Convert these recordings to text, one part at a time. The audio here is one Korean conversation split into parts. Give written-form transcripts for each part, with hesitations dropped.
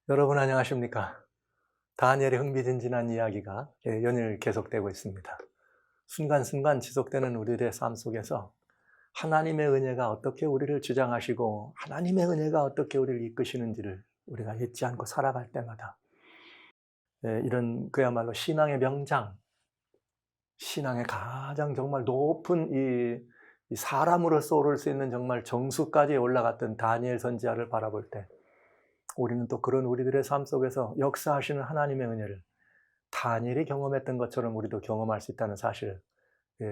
여러분 안녕하십니까? 다니엘의 흥미진진한 이야기가 연일 계속되고 있습니다. 순간순간 지속되는 우리들의 삶 속에서 하나님의 은혜가 어떻게 우리를 주장하시고 하나님의 은혜가 어떻게 우리를 이끄시는지를 우리가 잊지 않고 살아갈 때마다 이런 그야말로 신앙의 명장, 신앙의 가장 정말 높은 이 사람으로서 오를 수 있는 정말 정수까지 올라갔던 다니엘 선지자를 바라볼 때 우리는 또 그런 우리들의 삶 속에서 역사하시는 하나님의 은혜를 다니엘이 경험했던 것처럼 우리도 경험할 수 있다는 사실을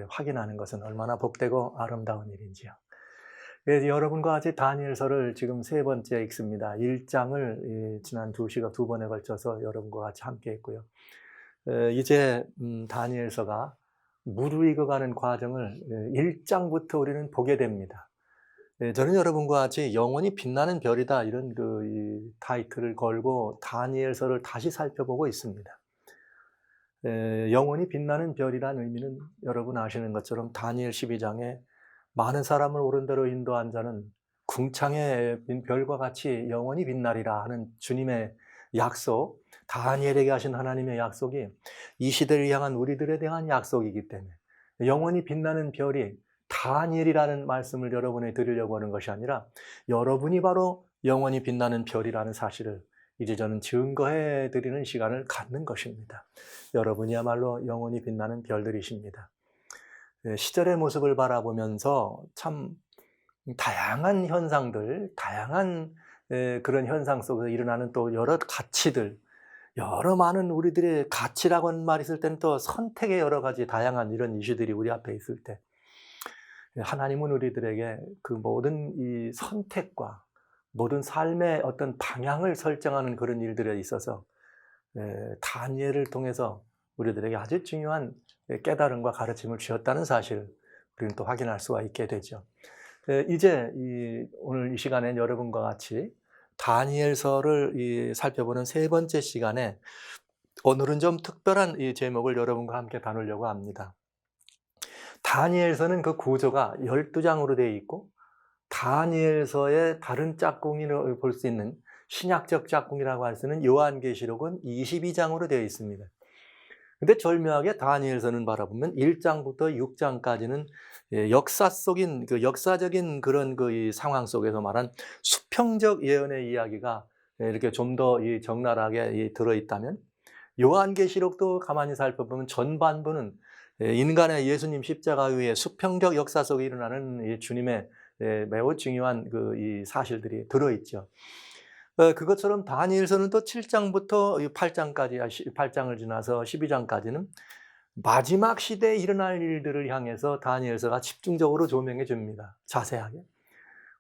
확인하는 것은 얼마나 복되고 아름다운 일인지요. 여러분과 같이 다니엘서를 지금 세 번째 읽습니다. 1장을 지난 두 번에 걸쳐서 여러분과 같이 함께 했고요. 이제 다니엘서가 무르익어가는 과정을 1장부터 우리는 보게 됩니다. 저는 여러분과 같이 영원히 빛나는 별이다 이런 이 타이틀을 걸고 다니엘서를 다시 살펴보고 있습니다. 영원히 빛나는 별이라는 의미는 여러분 아시는 것처럼 다니엘 12장에 많은 사람을 옳은 대로 인도한 자는 궁창의 별과 같이 영원히 빛나리라 하는 주님의 약속, 다니엘에게 하신 하나님의 약속이 이 시대를 향한 우리들에 대한 약속이기 때문에 영원히 빛나는 별이 다니엘이라는 말씀을 여러분에 드리려고 하는 것이 아니라 여러분이 바로 영원히 빛나는 별이라는 사실을 이제 저는 증거해 드리는 시간을 갖는 것입니다. 여러분이야말로 영원히 빛나는 별들이십니다. 시절의 모습을 바라보면서 참 다양한 현상들, 다양한 그런 현상 속에서 일어나는 또 여러 가치들, 여러 많은 우리들의 가치라고 하는 말이 있을 때는 또 선택의 여러 가지 다양한 이런 이슈들이 우리 앞에 있을 때 하나님은 우리들에게 그 모든 이 선택과 모든 삶의 어떤 방향을 설정하는 그런 일들에 있어서 다니엘을 통해서 우리들에게 아주 중요한 깨달음과 가르침을 주었다는 사실을 우리는 또 확인할 수가 있게 되죠. 이제 오늘 이 시간엔 여러분과 같이 다니엘서를 살펴보는 세 번째 시간에 오늘은 좀 특별한 이 제목을 여러분과 함께 다루려고 합니다. 다니엘서는 그 구조가 12장으로 되어 있고 다니엘서의 다른 짝꿍이라고 볼 수 있는 신약적 짝꿍이라고 할 수 있는 요한계시록은 22장으로 되어 있습니다. 근데 절묘하게 다니엘서는 바라보면 1장부터 6장까지는 역사 속인 역사적인 그런 이 상황 속에서 말한 수평적 예언의 이야기가 이렇게 좀 더 적나라하게 들어 있다면 요한계시록도 가만히 살펴보면 전반부는 인간의 예수님 십자가 위에 수평적 역사 속에 일어나는 주님의 매우 중요한 이 사실들이 들어 있죠. 그것처럼 다니엘서는 또 7장부터 8장까지 8장을 지나서 12장까지는 마지막 시대에 일어날 일들을 향해서 다니엘서가 집중적으로 조명해 줍니다. 자세하게.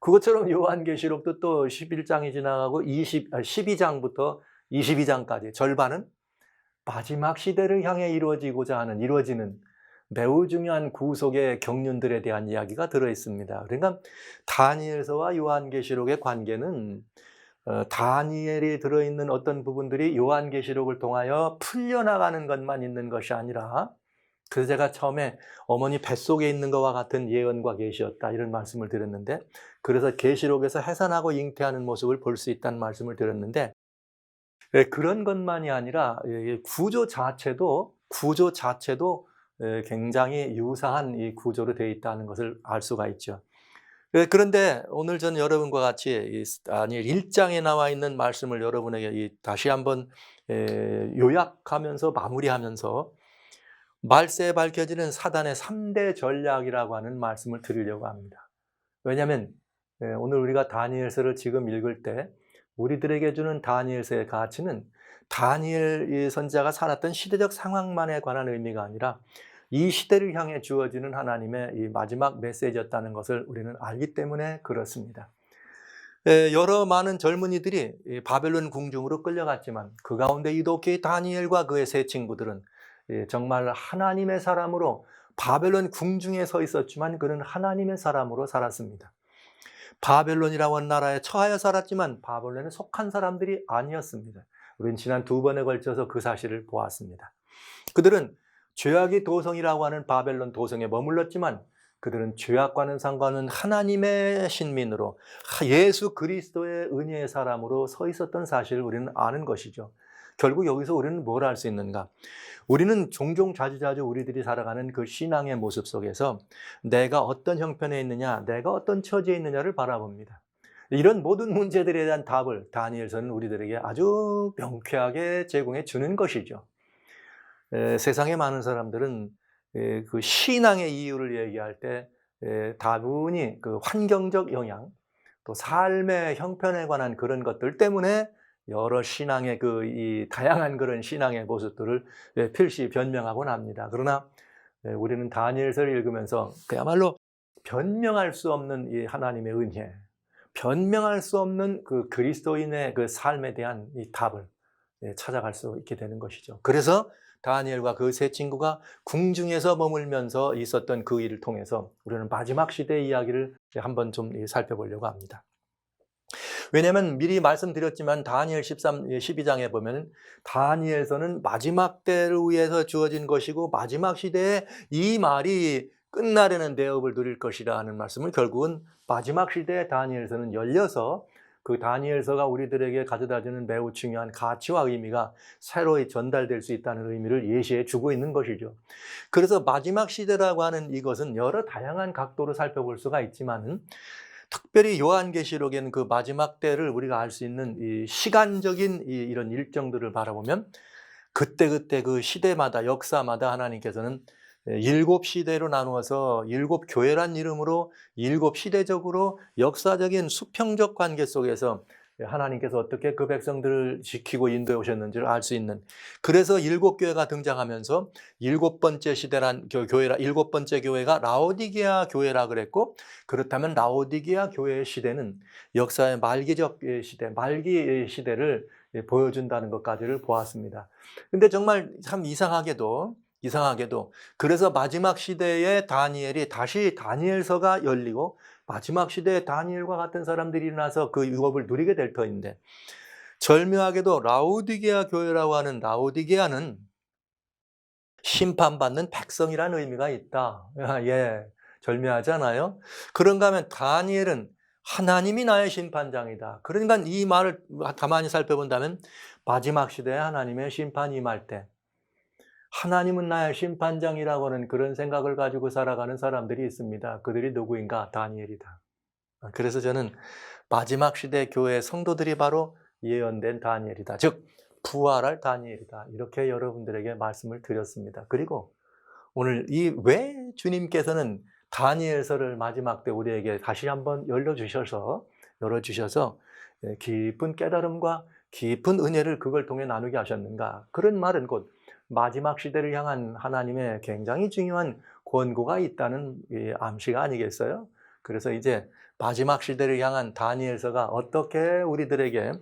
그것처럼 요한계시록도 또 11장이 지나가고 12장부터 22장까지 절반은 마지막 시대를 향해 이루어지는 매우 중요한 구속의 경륜들에 대한 이야기가 들어 있습니다. 그러니까 다니엘서와 요한계시록의 관계는 다니엘이 들어있는 어떤 부분들이 요한계시록을 통하여 풀려나가는 것만 있는 것이 아니라 그래서 제가 처음에 어머니 뱃속에 있는 것과 같은 예언과 계시였다 이런 말씀을 드렸는데 그래서 계시록에서 해산하고 잉태하는 모습을 볼 수 있다는 말씀을 드렸는데 그런 것만이 아니라 구조 자체도 굉장히 유사한 이 구조로 되어 있다는 것을 알 수가 있죠. 그런데 오늘 전 여러분과 같이 다니엘 1장에 나와 있는 말씀을 여러분에게 다시 한번 요약하면서 마무리하면서 말세에 밝혀지는 사단의 3대 전략이라고 하는 말씀을 드리려고 합니다. 왜냐하면 오늘 우리가 다니엘서를 지금 읽을 때 우리들에게 주는 다니엘서의 가치는 다니엘 선지자가 살았던 시대적 상황만에 관한 의미가 아니라 이 시대를 향해 주어지는 하나님의 이 마지막 메시지였다는 것을 우리는 알기 때문에 그렇습니다. 여러 많은 젊은이들이 바벨론 궁중으로 끌려갔지만 그 가운데 유독히 다니엘과 그의 세 친구들은 정말 하나님의 사람으로 바벨론 궁중에 서 있었지만 그는 하나님의 사람으로 살았습니다. 바벨론이라고 하는 나라에 처하여 살았지만 바벨론에 속한 사람들이 아니었습니다. 우리는 지난 두 번에 걸쳐서 그 사실을 보았습니다. 그들은 죄악의 도성이라고 하는 바벨론 도성에 머물렀지만 그들은 죄악과는 상관은 하나님의 신민으로 예수 그리스도의 은혜의 사람으로 서 있었던 사실을 우리는 아는 것이죠. 결국 여기서 우리는 뭘 알 수 있는가? 우리는 종종 자주자주 우리들이 살아가는 그 신앙의 모습 속에서 내가 어떤 형편에 있느냐, 내가 어떤 처지에 있느냐를 바라봅니다. 이런 모든 문제들에 대한 답을 다니엘서는 우리들에게 아주 명쾌하게 제공해 주는 것이죠. 세상의 많은 사람들은 그 신앙의 이유를 얘기할 때 다분히 그 환경적 영향, 또 삶의 형편에 관한 그런 것들 때문에 여러 신앙의 이 다양한 그런 신앙의 모습들을 필시 변명하곤 합니다. 그러나 우리는 다니엘서를 읽으면서 그야말로 변명할 수 없는 이 하나님의 은혜, 변명할 수 없는 그 그리스도인의 그 삶에 대한 이 답을 찾아갈 수 있게 되는 것이죠. 그래서 다니엘과 그 세 친구가 궁중에서 머물면서 있었던 그 일을 통해서 우리는 마지막 시대의 이야기를 한번 좀 살펴보려고 합니다. 왜냐하면 미리 말씀드렸지만 다니엘 12장에 보면 다니엘서는 마지막 때를 위해서 주어진 것이고 마지막 시대에 이 말이 끝나려는 대업을 누릴 것이라 하는 말씀을 결국은 마지막 시대에 다니엘서는 열려서 그 다니엘서가 우리들에게 가져다주는 매우 중요한 가치와 의미가 새로이 전달될 수 있다는 의미를 예시해 주고 있는 것이죠. 그래서 마지막 시대라고 하는 이것은 여러 다양한 각도로 살펴볼 수가 있지만은 특별히 요한계시록에는 그 마지막 때를 우리가 알 수 있는 이 시간적인 이런 일정들을 바라보면 그때그때 그 시대마다 역사마다 하나님께서는 7시대로 나누어서 7교회란 이름으로 7시대적으로 역사적인 수평적 관계 속에서 하나님께서 어떻게 그 백성들을 지키고 인도해 오셨는지를 알 수 있는, 그래서 7교회가 등장하면서 7번째 시대란 교회라, 7번째 교회가 라오디게아 교회라 그랬고, 그렇다면 라오디게아 교회의 시대는 역사의 말기적 시대, 말기 시대를 보여준다는 것까지를 보았습니다. 근데 정말 참 이상하게도 그래서 마지막 시대에 다니엘이 다시 다니엘서가 열리고 마지막 시대에 다니엘과 같은 사람들이 일어나서 그 유업을 누리게 될 터인데, 절묘하게도 라오디게아 교회라고 하는 라오디게아는 심판받는 백성이라는 의미가 있다. 예, 절묘하잖아요. 그런가 하면 다니엘은 하나님이 나의 심판장이다. 그러니까 이 말을 가만히 살펴본다면 마지막 시대에 하나님의 심판이 임할 때 하나님은 나의 심판장이라고 하는 그런 생각을 가지고 살아가는 사람들이 있습니다. 그들이 누구인가? 다니엘이다. 그래서 저는 마지막 시대 교회 성도들이 바로 예언된 다니엘이다. 즉 부활할 다니엘이다. 이렇게 여러분들에게 말씀을 드렸습니다. 그리고 오늘 왜 주님께서는 다니엘서를 마지막 때 우리에게 다시 한번 열어주셔서 깊은 깨달음과 깊은 은혜를 그걸 통해 나누게 하셨는가? 그런 말은 곧 마지막 시대를 향한 하나님의 굉장히 중요한 권고가 있다는 암시가 아니겠어요? 그래서 이제 마지막 시대를 향한 다니엘서가 어떻게 우리들에게,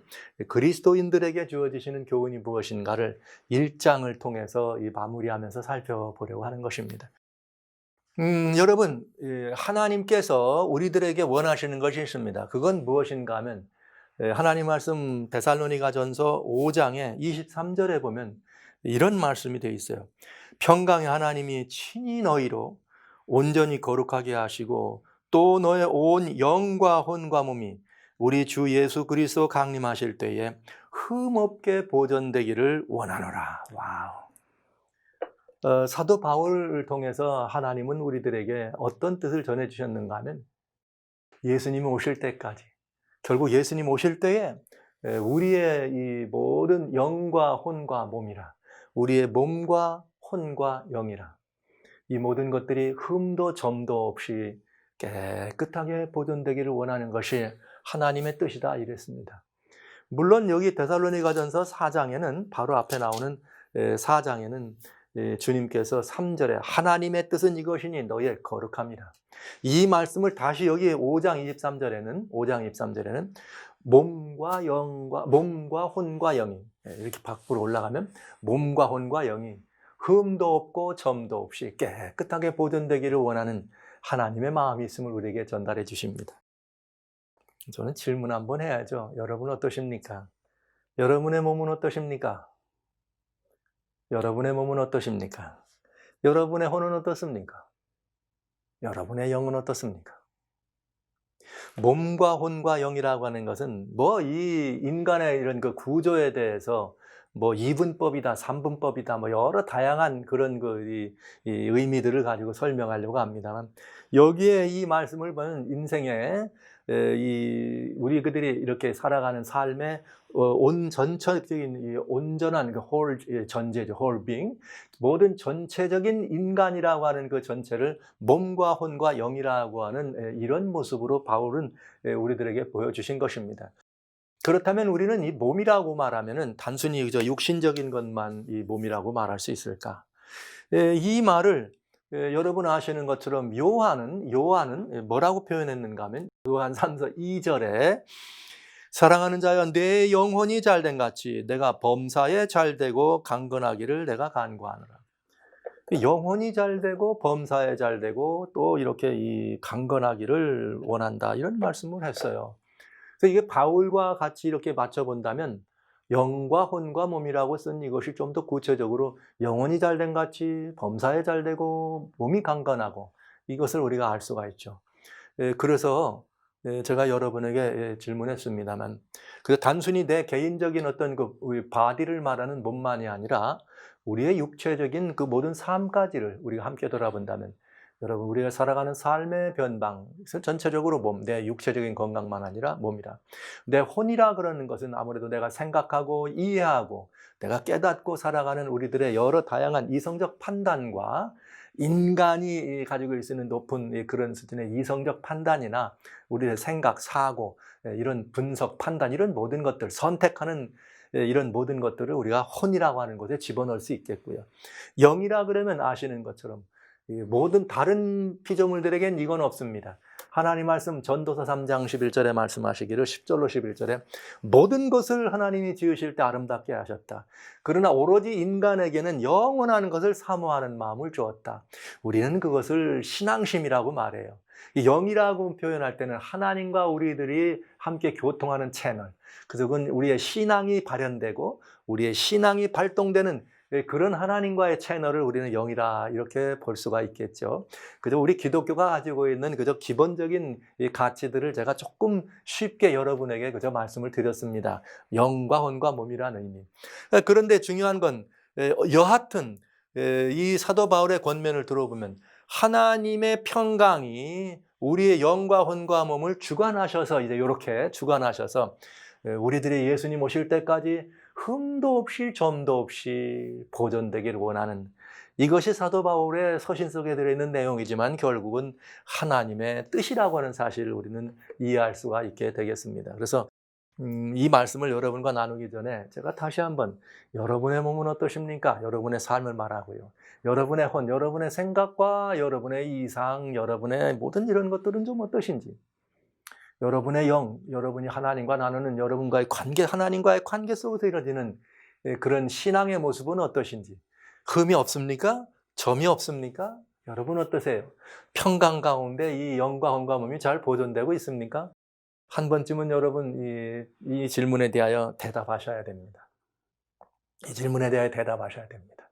그리스도인들에게 주어지시는 교훈이 무엇인가를 1장을 통해서 마무리하면서 살펴보려고 하는 것입니다. 여러분, 하나님께서 우리들에게 원하시는 것이 있습니다. 그건 무엇인가 하면 하나님 말씀 데살로니가전서 5장의 23절에 보면 이런 말씀이 되어 있어요. 평강의 하나님이 친히 너희로 온전히 거룩하게 하시고 또 너의 온 영과 혼과 몸이 우리 주 예수 그리스도 강림하실 때에 흠없게 보존되기를 원하노라. 와우. 사도 바울을 통해서 하나님은 우리들에게 어떤 뜻을 전해주셨는가 하면 예수님이 오실 때까지, 결국 예수님 오실 때에 우리의 이 모든 영과 혼과 몸이라, 우리의 몸과 혼과 영이라, 이 모든 것들이 흠도 점도 없이 깨끗하게 보존되기를 원하는 것이 하나님의 뜻이다 이랬습니다. 물론 여기 데살로니가전서 4장에는 바로 앞에 나오는 4장에는 주님께서 3절에 하나님의 뜻은 이것이니 너희의 거룩함이라, 이 말씀을 다시 여기 5장 23절에는 몸과 혼과 영이, 이렇게 밖으로 올라가면 몸과 혼과 영이 흠도 없고 점도 없이 깨끗하게 보존되기를 원하는 하나님의 마음이 있음을 우리에게 전달해 주십니다. 저는 질문 한번 해야죠. 여러분 어떠십니까? 여러분의 몸은 어떠십니까? 여러분의 몸은 어떠십니까? 여러분의 혼은 어떻습니까? 여러분의 영은 어떻습니까? 몸과 혼과 영이라고 하는 것은 뭐 이 인간의 이런 그 구조에 대해서 뭐 이분법이다, 삼분법이다, 뭐 여러 다양한 그런 이 의미들을 가지고 설명하려고 합니다만, 여기에 이 말씀을 보면 인생에 이 우리 그들이 이렇게 살아가는 삶의 온 전체적인 이 온전한 그 홀 전제죠, 홀 빙, 모든 전체적인 인간이라고 하는 그 전체를 몸과 혼과 영이라고 하는 이런 모습으로 바울은 우리들에게 보여주신 것입니다. 그렇다면 우리는 이 몸이라고 말하면은 단순히 그저 육신적인 것만 이 몸이라고 말할 수 있을까? 이 말을 여러분 아시는 것처럼 요한은 뭐라고 표현했는가 하면 요한 3서 2절에 사랑하는 자여 내 영혼이 잘된 같이 내가 범사에 잘되고 강건하기를 내가 간구하노라. 영혼이 잘되고 범사에 잘되고 또 이렇게 이 강건하기를 원한다, 이런 말씀을 했어요. 그래서 이게 바울과 같이 이렇게 맞춰본다면 영과 혼과 몸이라고 쓴 이것이 좀 더 구체적으로 영혼이 잘된 같이 범사에 잘되고 몸이 강건하고, 이것을 우리가 알 수가 있죠. 그래서 제가 여러분에게 질문했습니다만, 그 단순히 내 개인적인 어떤 그 바디를 말하는 몸만이 아니라 우리의 육체적인 그 모든 삶까지를 우리가 함께 돌아본다면, 여러분 우리가 살아가는 삶의 변방, 전체적으로 몸, 내 육체적인 건강만 아니라 몸이라. 내 혼이라 그러는 것은 아무래도 내가 생각하고 이해하고 내가 깨닫고 살아가는 우리들의 여러 다양한 이성적 판단과 인간이 가지고 있는 높은 그런 수준의 이성적 판단이나 우리의 생각, 사고, 이런 분석, 판단, 이런 모든 것들, 선택하는 이런 모든 것들을 우리가 혼이라고 하는 곳에 집어넣을 수 있겠고요. 영이라 그러면 아시는 것처럼 모든 다른 피조물들에겐 이건 없습니다. 하나님 말씀 전도서 3장 11절에 말씀하시기를 10절로 11절에 모든 것을 하나님이 지으실 때 아름답게 하셨다. 그러나 오로지 인간에게는 영원한 것을 사모하는 마음을 주었다. 우리는 그것을 신앙심이라고 말해요. 이 영이라고 표현할 때는 하나님과 우리들이 함께 교통하는 채널, 그것은 우리의 신앙이 발현되고 우리의 신앙이 발동되는 그런 하나님과의 채널을 우리는 영이라 이렇게 볼 수가 있겠죠. 그저 우리 기독교가 가지고 있는 그저 기본적인 이 가치들을 제가 조금 쉽게 여러분에게 그저 말씀을 드렸습니다. 영과 혼과 몸이라는 의미. 그런데 중요한 건 여하튼 이 사도 바울의 권면을 들어보면 하나님의 평강이 우리의 영과 혼과 몸을 주관하셔서, 이제 이렇게 주관하셔서 우리들이 예수님 오실 때까지 흠도 없이 점도 없이 보존되기를 원하는, 이것이 사도 바울의 서신 속에 들어있는 내용이지만 결국은 하나님의 뜻이라고 하는 사실을 우리는 이해할 수가 있게 되겠습니다. 그래서 이 말씀을 여러분과 나누기 전에 제가 다시 한번 여러분의 몸은 어떠십니까? 여러분의 삶을 말하고요. 여러분의 혼, 여러분의 생각과 여러분의 이상, 여러분의 모든 이런 것들은 좀 어떠신지. 여러분의 영, 여러분이 하나님과 나누는 여러분과의 관계, 하나님과의 관계 속에서 이루어지는 그런 신앙의 모습은 어떠신지. 흠이 없습니까? 점이 없습니까? 여러분 어떠세요? 평강 가운데 이 영과 혼과 몸이 잘 보존되고 있습니까? 한 번쯤은 여러분 이 질문에 대하여 대답하셔야 됩니다. 이 질문에 대하여 대답하셔야 됩니다.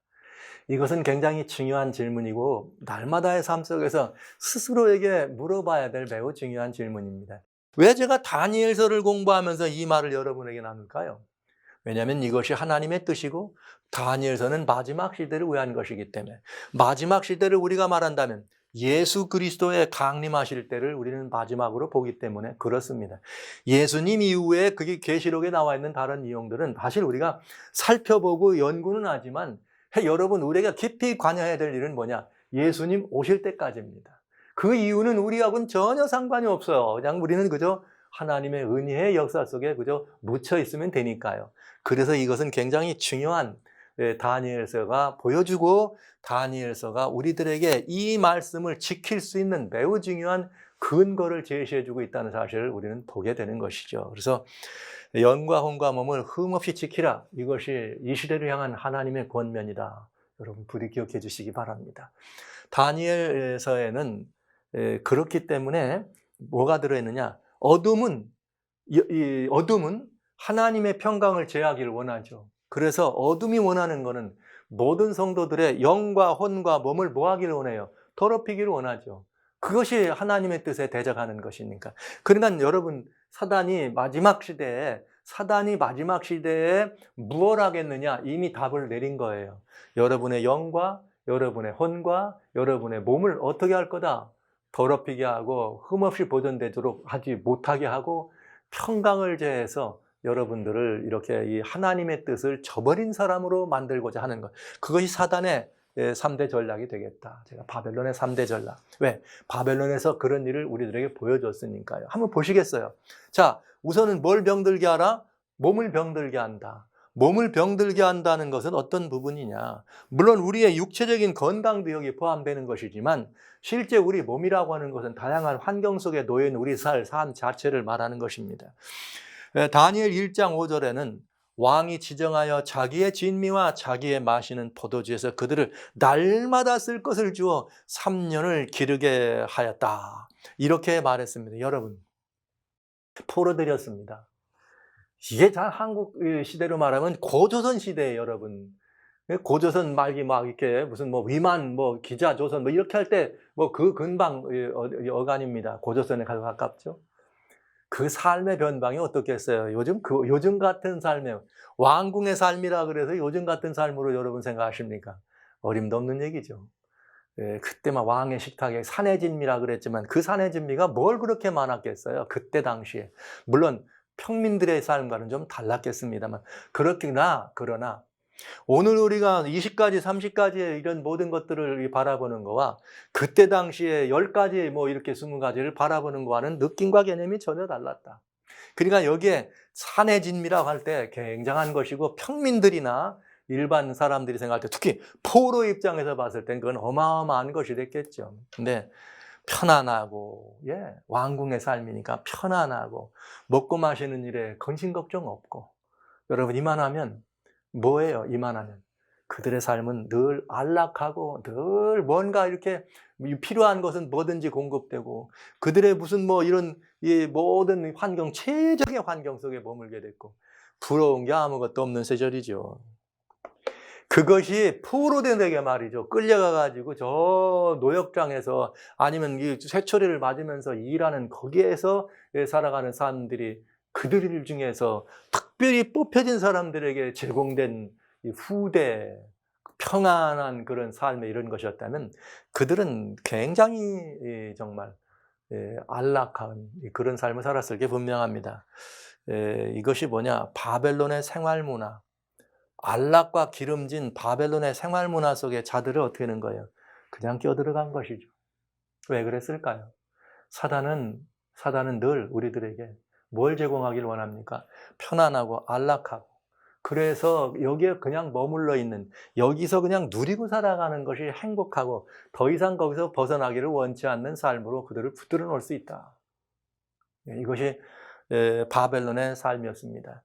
이것은 굉장히 중요한 질문이고 날마다의 삶 속에서 스스로에게 물어봐야 될 매우 중요한 질문입니다. 왜 제가 다니엘서를 공부하면서 이 말을 여러분에게 나눌까요? 왜냐하면 이것이 하나님의 뜻이고 다니엘서는 마지막 시대를 위한 것이기 때문에, 마지막 시대를 우리가 말한다면 예수 그리스도의 강림하실 때를 우리는 마지막으로 보기 때문에 그렇습니다. 예수님 이후에 그게 계시록에 나와 있는 다른 내용들은 사실 우리가 살펴보고 연구는 하지만 여러분 우리가 깊이 관여해야 될 일은 뭐냐? 예수님 오실 때까지입니다. 그 이유는 우리하고는 전혀 상관이 없어요. 그냥 우리는 그저 하나님의 은혜의 역사 속에 그저 묻혀 있으면 되니까요. 그래서 이것은 굉장히 중요한 다니엘서가 보여주고 다니엘서가 우리들에게 이 말씀을 지킬 수 있는 매우 중요한 근거를 제시해주고 있다는 사실을 우리는 보게 되는 것이죠. 그래서 영과 혼과 몸을 흠없이 지키라. 이것이 이 시대를 향한 하나님의 권면이다. 여러분 부디 기억해 주시기 바랍니다. 다니엘서에는 그렇기 때문에 뭐가 들어있느냐? 어둠은 하나님의 평강을 제하기를 원하죠. 그래서 어둠이 원하는 것은 모든 성도들의 영과 혼과 몸을 뭐 하기를 원해요? 더럽히기를 원하죠. 그것이 하나님의 뜻에 대적하는 것이니까. 그러니까 여러분, 사단이 마지막 시대에 무엇 하겠느냐? 이미 답을 내린 거예요. 여러분의 영과 여러분의 혼과 여러분의 몸을 어떻게 할 거다? 더럽히게 하고 흠없이 보존되도록 하지 못하게 하고 평강을 제해서 여러분들을 이렇게 이 하나님의 뜻을 저버린 사람으로 만들고자 하는 것. 그것이 사단의 3대 전략이 되겠다. 제가 바벨론의 3대 전략. 왜? 바벨론에서 그런 일을 우리들에게 보여줬으니까요. 한번 보시겠어요? 자, 우선은 뭘 병들게 하라? 몸을 병들게 한다. 몸을 병들게 한다는 것은 어떤 부분이냐? 물론 우리의 육체적인 건강도 여기 포함되는 것이지만 실제 우리 몸이라고 하는 것은 다양한 환경 속에 놓여 있는 우리 삶 자체를 말하는 것입니다. 다니엘 1장 5절에는 왕이 지정하여 자기의 진미와 자기의 마시는 포도주에서 그들을 날마다 쓸 것을 주어 3년을 기르게 하였다. 이렇게 말했습니다. 여러분, 포로들였습니다. 이게 다 한국 시대로 말하면 고조선 시대예요, 여러분. 고조선 말기 막 이렇게 무슨 뭐 위만 뭐 기자조선 뭐 이렇게 할 때 뭐 그 근방 어간입니다. 고조선에 가깝죠. 그 삶의 변방이 어떻겠어요? 요즘 같은 삶에 왕궁의 삶이라 그래서 요즘 같은 삶으로 여러분 생각하십니까? 어림도 없는 얘기죠. 그때 막 왕의 식탁에 산의 진미라 그랬지만 그 산의 진미가 뭘 그렇게 많았겠어요? 그때 당시에. 물론 평민들의 삶과는 좀 달랐겠습니다만 그러나 오늘 우리가 20가지, 30가지의 이런 모든 것들을 바라보는 거와 그때 당시에 10가지 뭐 이렇게 20가지를 바라보는 거와는 느낌과 개념이 전혀 달랐다. 그러니까 여기에 산의 진미라고 할 때 굉장한 것이고 평민들이나 일반 사람들이 생각할 때 특히 포로 입장에서 봤을 땐 그건 어마어마한 것이 됐겠죠. 근데 편안하고 왕궁의 삶이니까 편안하고 먹고 마시는 일에 근심 걱정 없고 여러분 이만하면 뭐예요? 이만하면 그들의 삶은 늘 안락하고 늘 뭔가 이렇게 필요한 것은 뭐든지 공급되고 그들의 무슨 뭐 이런 모든 환경 최적의 환경 속에 머물게 됐고 부러운 게 아무것도 없는 시절이죠. 그것이 포로된에게 말이죠. 끌려가가지고 저 노역장에서 아니면 이 쇠처리를 맞으면서 일하는 거기에서 살아가는 사람들이 그들 중에서 특별히 뽑혀진 사람들에게 제공된 이 후대 평안한 그런 삶의 이런 것이었다면 그들은 굉장히 정말 안락한 그런 삶을 살았을 게 분명합니다. 이것이 뭐냐? 바벨론의 생활문화. 안락과 기름진 바벨론의 생활문화 속에 자들을 어떻게 하는 거예요? 그냥 끼어들어간 것이죠. 왜 그랬을까요? 사단은 늘 우리들에게 뭘 제공하기를 원합니까? 편안하고 안락하고 그래서 여기에 그냥 머물러 있는 여기서 그냥 누리고 살아가는 것이 행복하고 더 이상 거기서 벗어나기를 원치 않는 삶으로 그들을 붙들어 놓을 수 있다. 이것이 바벨론의 삶이었습니다.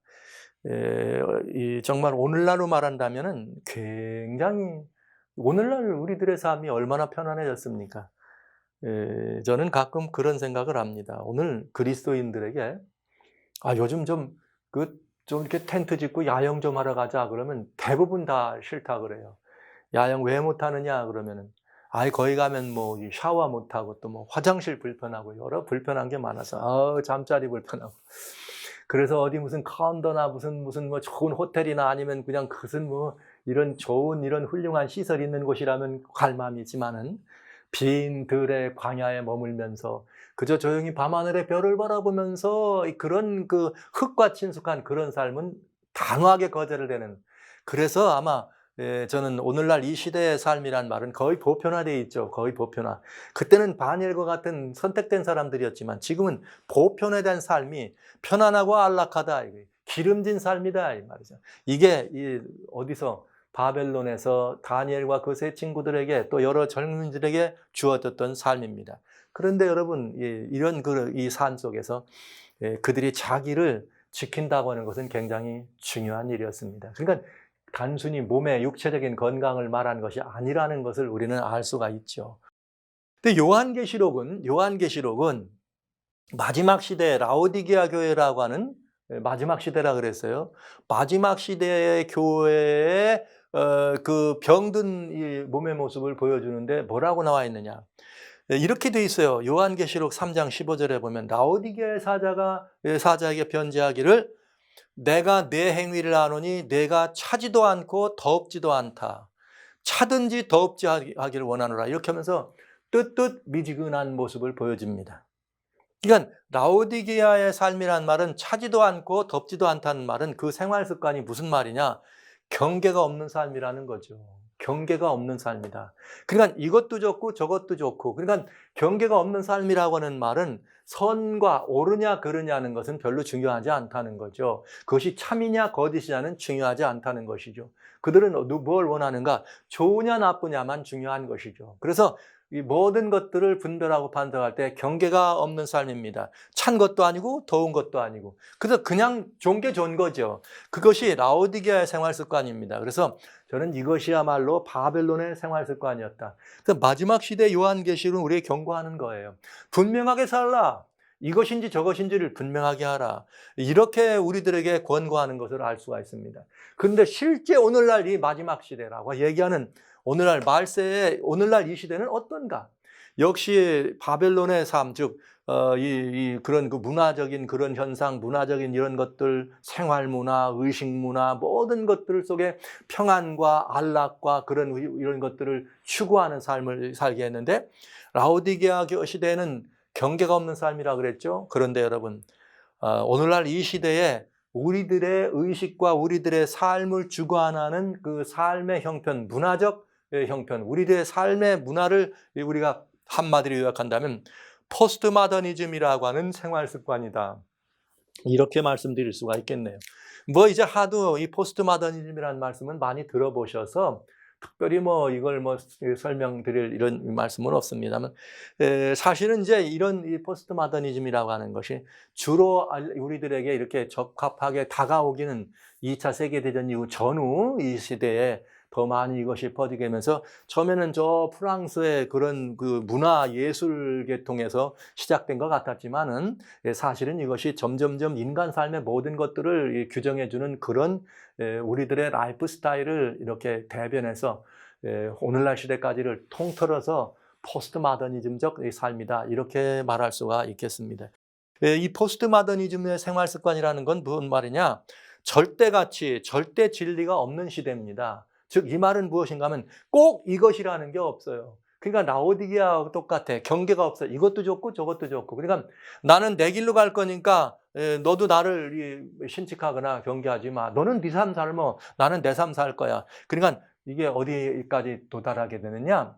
정말 오늘날로 말한다면은 굉장히 오늘날 우리들의 삶이 얼마나 편안해졌습니까? 저는 가끔 그런 생각을 합니다. 오늘 그리스도인들에게 요즘 좀 이렇게 텐트 짓고 야영 좀 하러 가자 그러면 대부분 다 싫다 그래요. 야영 왜 못 하느냐 그러면은 거기 가면 뭐 샤워 못 하고 또 뭐 화장실 불편하고 여러 불편한 게 많아서 잠자리 불편하고 그래서 어디 무슨 카운더나 무슨 뭐 좋은 호텔이나 아니면 그냥 무슨 뭐 이런 좋은 이런 훌륭한 시설 있는 곳이라면 갈 마음이지만은 빈 들의 광야에 머물면서 그저 조용히 밤하늘의 별을 바라보면서 그런 그 흙과 친숙한 그런 삶은 단호하게 거절을 되는. 그래서 아마 저는 오늘날 이 시대의 삶이란 말은 거의 보편화되어 있죠. 거의 보편화. 그때는 바니엘과 같은 선택된 사람들이었지만 지금은 보편화된 삶이 편안하고 안락하다. 기름진 삶이다. 이 말이죠. 이게 어디서 바벨론에서 다니엘과 그 세 친구들에게 또 여러 젊은이들에게 주어졌던 삶입니다. 그런데 여러분 이런 이 산 속에서 그들이 자기를 지킨다고 하는 것은 굉장히 중요한 일이었습니다. 그러니까 단순히 몸의 육체적인 건강을 말하는 것이 아니라는 것을 우리는 알 수가 있죠. 근데 요한계시록은 마지막 시대 라오디게아 교회라고 하는 마지막 시대라 그랬어요. 마지막 시대의 교회의 그 병든 이 몸의 모습을 보여주는데 뭐라고 나와 있느냐? 이렇게 돼 있어요. 요한계시록 3장 15절에 보면 라오디게아의 사자에게 편지하기를 내가 내 행위를 아노니 내가 차지도 않고 더웁지도 않다. 차든지 더웁지 하기를 원하노라. 이렇게 하면서 뜨뜻 미지근한 모습을 보여줍니다. 그러니까 라오디게아의 삶이란 말은 차지도 않고 덥지도 않다는 말은 그 생활 습관이 무슨 말이냐? 경계가 없는 삶이라는 거죠. 경계가 없는 삶이다. 그러니까 이것도 좋고 저것도 좋고, 그러니까 경계가 없는 삶이라고 하는 말은 선과 옳으냐 그르냐는 것은 별로 중요하지 않다는 거죠. 그것이 참이냐 거짓이냐는 중요하지 않다는 것이죠. 그들은 뭘 원하는가? 좋으냐 나쁘냐만 중요한 것이죠. 그래서 이 모든 것들을 분별하고 판단할 때 경계가 없는 삶입니다. 찬 것도 아니고 더운 것도 아니고. 그래서 그냥 좋은 게 좋은 거죠. 그것이 라오디게아의 생활 습관입니다. 그래서 저는 이것이야말로 바벨론의 생활 습관이었다. 그래서 마지막 시대 요한계시록은 우리에게 경고하는 거예요. 분명하게 살라. 이것인지 저것인지를 분명하게 하라. 이렇게 우리들에게 권고하는 것을 알 수가 있습니다. 그런데 실제 오늘날 이 마지막 시대라고 얘기하는 오늘날 말세의 오늘날 이 시대는 어떤가? 역시 바벨론의 삶, 즉 그런 그 문화적인 그런 현상, 문화적인 이런 것들, 생활 문화, 의식 문화, 모든 것들 속에 평안과 안락과 그런 이런 것들을 추구하는 삶을 살게 했는데 라오디게아 시대에는 경계가 없는 삶이라 그랬죠. 그런데 여러분, 오늘날 이 시대에 우리들의 의식과 우리들의 삶을 주관하는 그 삶의 형편, 문화적 형편, 우리들의 삶의 문화를 우리가 한마디로 요약한다면 포스트 마더니즘이라고 하는 생활 습관이다. 이렇게 말씀드릴 수가 있겠네요. 뭐 이제 하도 이 포스트 마더니즘이라는 말씀은 많이 들어보셔서 특별히 뭐 이걸 뭐 설명드릴 이런 말씀은 없습니다만, 사실은 이제 이런 이 포스트 마더니즘이라고 하는 것이 주로 우리들에게 이렇게 적합하게 다가오기는 2차 세계대전 이후 전후 이 시대에 더 많이 이것이 퍼지게 하면서 처음에는 저 프랑스의 그런 그 문화 예술 계통에서 시작된 것 같았지만은 사실은 이것이 점점점 인간 삶의 모든 것들을 규정해주는 그런 우리들의 라이프 스타일을 이렇게 대변해서 오늘날 시대까지를 통틀어서 포스트 마더니즘적 삶이다, 이렇게 말할 수가 있겠습니다. 이 포스트 마더니즘의 생활 습관이라는 건 무슨 말이냐? 절대 가치, 절대 진리가 없는 시대입니다. 즉 이 말은 무엇인가 하면 꼭 이것이라는 게 없어요. 그러니까 라오디게아하고 똑같아. 경계가 없어. 이것도 좋고 저것도 좋고. 그러니까 나는 내 길로 갈 거니까 너도 나를 신칙하거나 경계하지 마. 너는 네 삶 살며 나는 내 삶 살 거야. 그러니까 이게 어디까지 도달하게 되느냐?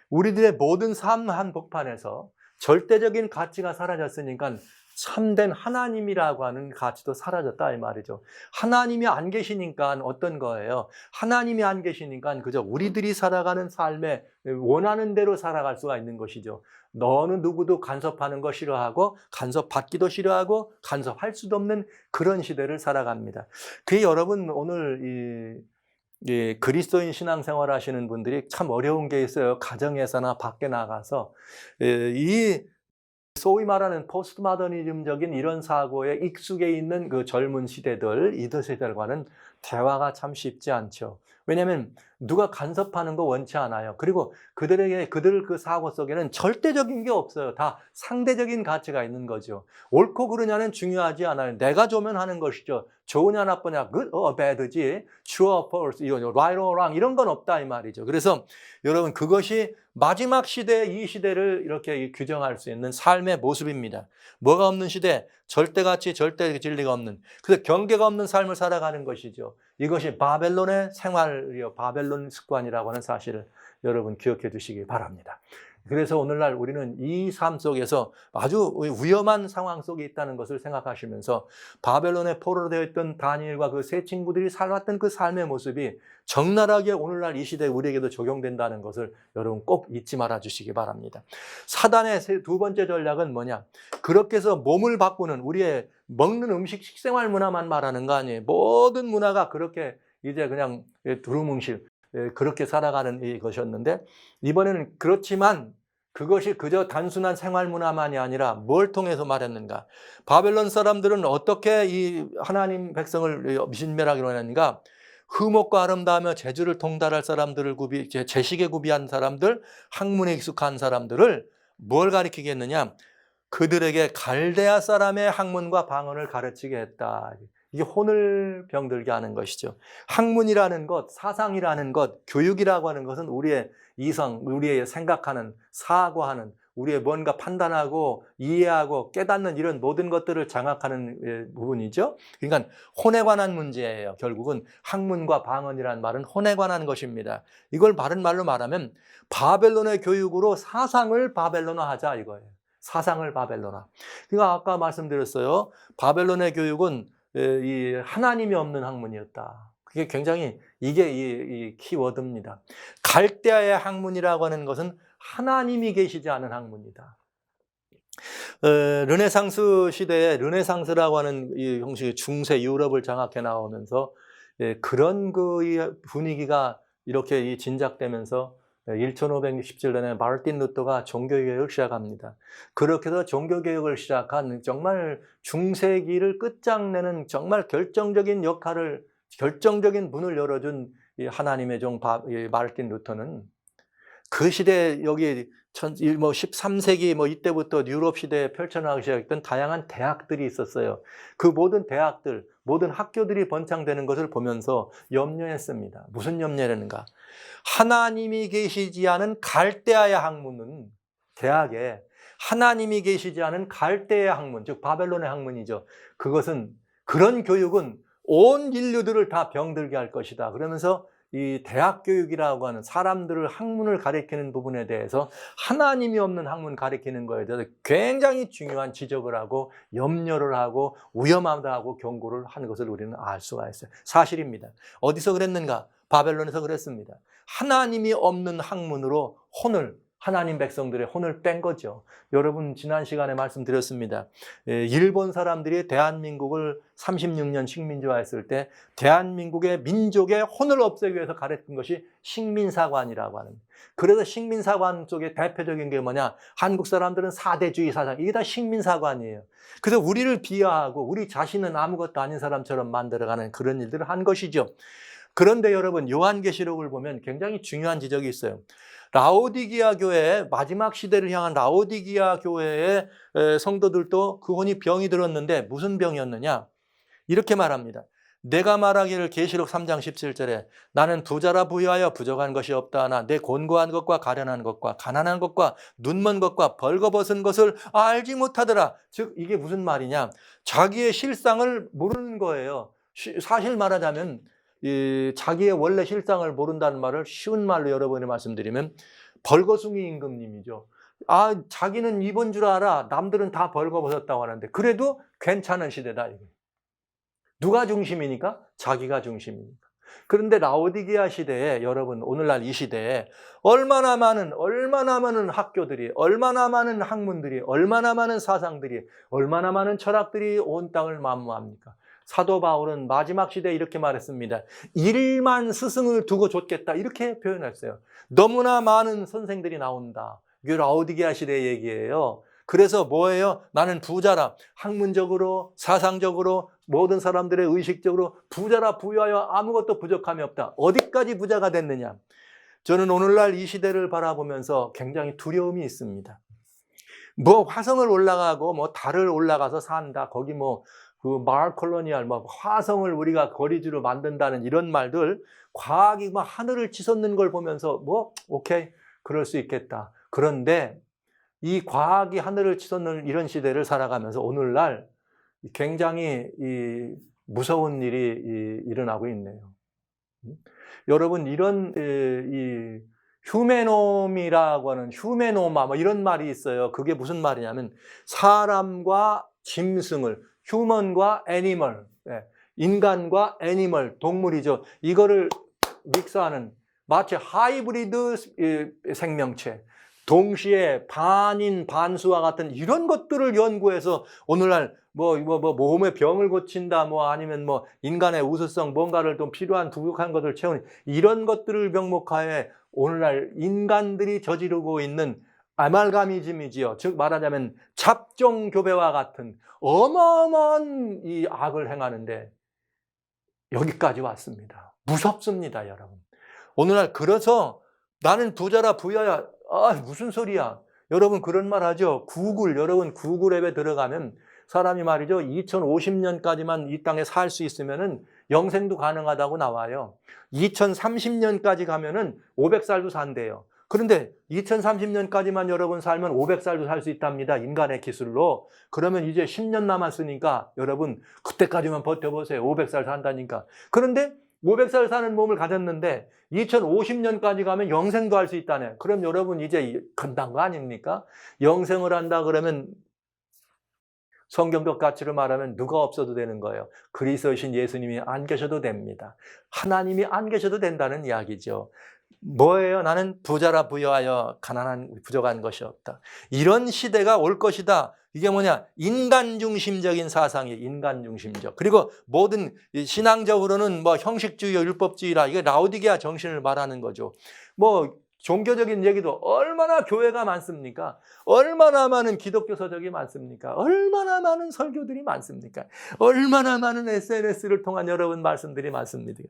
우리들의 모든 삶 한복판에서 절대적인 가치가 사라졌으니까 참된 하나님이라고 하는 가치도 사라졌다 이 말이죠. 하나님이 안 계시니까 어떤 거예요? 하나님이 안 계시니까 그저 우리들이 살아가는 삶에 원하는 대로 살아갈 수가 있는 것이죠. 너는 누구도 간섭하는 거 싫어하고 간섭받기도 싫어하고 간섭할 수도 없는 그런 시대를 살아갑니다. 그게 여러분 오늘 그리스도인 신앙생활 하시는 분들이 참 어려운 게 있어요. 가정에서나 밖에 나가서 이 소위 말하는 포스트 마더니즘적인 이런 사고에 익숙해 있는 그 젊은 시대들, 이들 세대들과는 대화가 참 쉽지 않죠. 왜냐하면 누가 간섭하는 거 원치 않아요. 그리고 그들 그 사고 속에는 절대적인 게 없어요. 다 상대적인 가치가 있는 거죠. 옳고 그르냐는 중요하지 않아요. 내가 좋으면 하는 것이죠. 좋으냐 나쁘냐, good or bad지, true or false, right or wrong 이런 건 없다 이 말이죠. 그래서 여러분 그것이 마지막 시대, 이 시대를 이렇게 규정할 수 있는 삶의 모습입니다. 뭐가 없는 시대? 절대 가치, 절대 진리가 없는, 그래서 경계가 없는 삶을 살아가는 것이죠. 이것이 바벨론의 생활이요, 바벨론 습관이라고 하는 사실을 여러분 기억해 두시기 바랍니다. 그래서 오늘날 우리는 이 삶 속에서 아주 위험한 상황 속에 있다는 것을 생각하시면서 바벨론에 포로로 되어 있던 다니엘과 그 세 친구들이 살았던 그 삶의 모습이 적나라하게 오늘날 이 시대에 우리에게도 적용된다는 것을 여러분 꼭 잊지 말아 주시기 바랍니다. 사단의 두 번째 전략은 뭐냐? 그렇게 해서 몸을 바꾸는, 우리의 먹는 음식, 식생활 문화만 말하는 거 아니에요. 모든 문화가 그렇게 이제 그냥 두루뭉실 그렇게 살아가는 것이었는데, 이번에는 그렇지만 그것이 그저 단순한 생활 문화만이 아니라 뭘 통해서 말했는가? 바벨론 사람들은 어떻게 이 하나님 백성을 신멸하기로 했는가? 흠옥과 아름다우며 재주를 통달할 사람들을 제식에 구비한 사람들, 학문에 익숙한 사람들을 뭘 가리키겠느냐? 그들에게 갈대아 사람의 학문과 방언을 가르치게 했다. 이게 혼을 병들게 하는 것이죠. 학문이라는 것, 사상이라는 것, 교육이라고 하는 것은 우리의 이성, 우리의 생각하는, 사고하는, 우리의 뭔가 판단하고 이해하고 깨닫는 이런 모든 것들을 장악하는 부분이죠. 그러니까 혼에 관한 문제예요. 결국은 학문과 방언이라는 말은 혼에 관한 것입니다. 이걸 바른 말로 말하면 바벨론의 교육으로 사상을 바벨론화하자 이거예요. 사상을 바벨론화. 그러니까 아까 말씀드렸어요. 바벨론의 교육은 이 하나님이 없는 학문이었다. 그게 굉장히 이게 이 키워드입니다. 갈대아의 학문이라고 하는 것은 하나님이 계시지 않은 학문이다. 르네상스 시대에 르네상스라고 하는 이 형식의 중세 유럽을 장악해 나오면서 그런 그 분위기가 이렇게 진작되면서 1567년에 마르틴 루터가 종교개혁을 시작합니다. 그렇게 해서 종교개혁을 시작한 정말 중세기를 끝장내는 정말 결정적인 역할을, 결정적인 문을 열어준 이 하나님의 종 마르틴 루터는 그 시대에 여기 13세기 이때부터 유럽 시대에 펼쳐나가기 시작했던 다양한 대학들이 있었어요. 그 모든 대학들, 모든 학교들이 번창되는 것을 보면서 염려했습니다. 무슨 염려라는가? 하나님이 계시지 않은 갈대아의 학문은, 대학에 하나님이 계시지 않은 갈대아의 학문, 즉 바벨론의 학문이죠. 그런 교육은 온 인류들을 다 병들게 할 것이다. 그러면서 이 대학 교육이라고 하는 사람들을 학문을 가리키는 부분에 대해서 하나님이 없는 학문 가리키는 거에 대해서 굉장히 중요한 지적을 하고 염려를 하고 위험하다고 경고를 하는 것을 우리는 알 수가 있어요. 사실입니다. 어디서 그랬는가? 바벨론에서 그랬습니다. 하나님이 없는 학문으로 하나님 백성들의 혼을 뺀 거죠. 여러분 지난 시간에 말씀드렸습니다. 일본 사람들이 대한민국을 36년 식민지화했을 때 대한민국의 민족의 혼을 없애기 위해서 가르친 것이 식민사관이라고 하는. 그래서 식민사관 속에 대표적인 게 뭐냐? 한국 사람들은 사대주의 사상, 이게 다 식민사관이에요. 그래서 우리를 비하하고 우리 자신은 아무것도 아닌 사람처럼 만들어가는 그런 일들을 한 것이죠. 그런데 여러분 요한계시록을 보면 굉장히 중요한 지적이 있어요. 라오디기아 교회, 마지막 시대를 향한 라오디기아 교회의 성도들도 그 혼이 병이 들었는데 무슨 병이었느냐? 이렇게 말합니다. 내가 말하기를 계시록 3장 17절에 나는 부자라 부유하여 부족한 것이 없다 하나 내 곤고한 것과 가련한 것과 가난한 것과 눈먼 것과 벌거벗은 것을 알지 못하더라. 즉 이게 무슨 말이냐? 자기의 실상을 모르는 거예요. 사실 말하자면 자기의 원래 실상을 모른다는 말을 쉬운 말로 여러분이 말씀드리면 벌거숭이 임금님이죠. 자기는 입은 줄 알아. 남들은 다 벌거벗었다고 하는데 그래도 괜찮은 시대다. 이게. 누가 중심이니까? 자기가 중심이니까. 그런데 라오디게아 시대에 여러분 오늘날 이 시대에 얼마나 많은 학교들이, 얼마나 많은 학문들이, 얼마나 많은 사상들이, 얼마나 많은 철학들이 온 땅을 만무합니까? 사도 바울은 마지막 시대에 이렇게 말했습니다. 1만 스승을 두고 줬겠다. 이렇게 표현했어요. 너무나 많은 선생들이 나온다. 이게 라오디게아 시대의 얘기예요. 그래서 뭐예요? 나는 부자라. 학문적으로, 사상적으로, 모든 사람들의 의식적으로 부자라 부유하여 아무것도 부족함이 없다. 어디까지 부자가 됐느냐? 저는 오늘날 이 시대를 바라보면서 굉장히 두려움이 있습니다. 화성을 올라가고 달을 올라가서 산다. 거기 그 마을 콜로니얼 화성을 우리가 거리지로 만든다는 이런 말들, 과학이 하늘을 치솟는 걸 보면서 오케이, 그럴 수 있겠다. 그런데 이 과학이 하늘을 치솟는 이런 시대를 살아가면서 오늘날 굉장히 무서운 일이 일어나고 있네요. 여러분 이런 휴메놈이라고 하는 휴메노마 이런 말이 있어요. 그게 무슨 말이냐면 사람과 짐승을, 휴먼과 애니멀, 인간과 애니멀, 동물이죠. 이거를 믹스하는 마치 하이브리드 생명체, 동시에 반인 반수와 같은 이런 것들을 연구해서 오늘날 몸의 병을 고친다, 아니면 인간의 우수성, 뭔가를 좀 필요한 부족한 것을 채우는 이런 것들을 명목하에 오늘날 인간들이 저지르고 있는 아말가미즘이지요. 즉 말하자면 잡종교배와 같은 어마어마한 이 악을 행하는데 여기까지 왔습니다. 무섭습니다, 여러분. 오늘날 그래서 나는 부자라 부유하야, 무슨 소리야. 여러분 그런 말 하죠. 여러분 구글 앱에 들어가면 사람이 말이죠. 2050년까지만 이 땅에 살 수 있으면은 영생도 가능하다고 나와요. 2030년까지 가면은 500살도 산대요. 그런데 2030년까지만 여러분 살면 500살도 살 수 있답니다. 인간의 기술로. 그러면 이제 10년 남았으니까 여러분 그때까지만 버텨보세요. 500살 산다니까. 그런데 500살 사는 몸을 가졌는데 2050년까지 가면 영생도 할 수 있다네. 그럼 여러분 이제 건단 거 아닙니까? 영생을 한다 그러면 성경적 가치로 말하면 누가 없어도 되는 거예요. 그리스도이신 예수님이 안 계셔도 됩니다. 하나님이 안 계셔도 된다는 이야기죠. 뭐예요? 나는 부자라 부여하여 부족한 것이 없다. 이런 시대가 올 것이다. 이게 뭐냐? 인간 중심적인 사상이 인간 중심적. 그리고 모든 신앙적으로는 뭐 형식주의, 율법주의라 이게 라오디게아 정신을 말하는 거죠. 뭐 종교적인 얘기도 얼마나 교회가 많습니까? 얼마나 많은 기독교 서적이 많습니까? 얼마나 많은 설교들이 많습니까? 얼마나 많은 SNS를 통한 여러분 말씀들이 많습니다.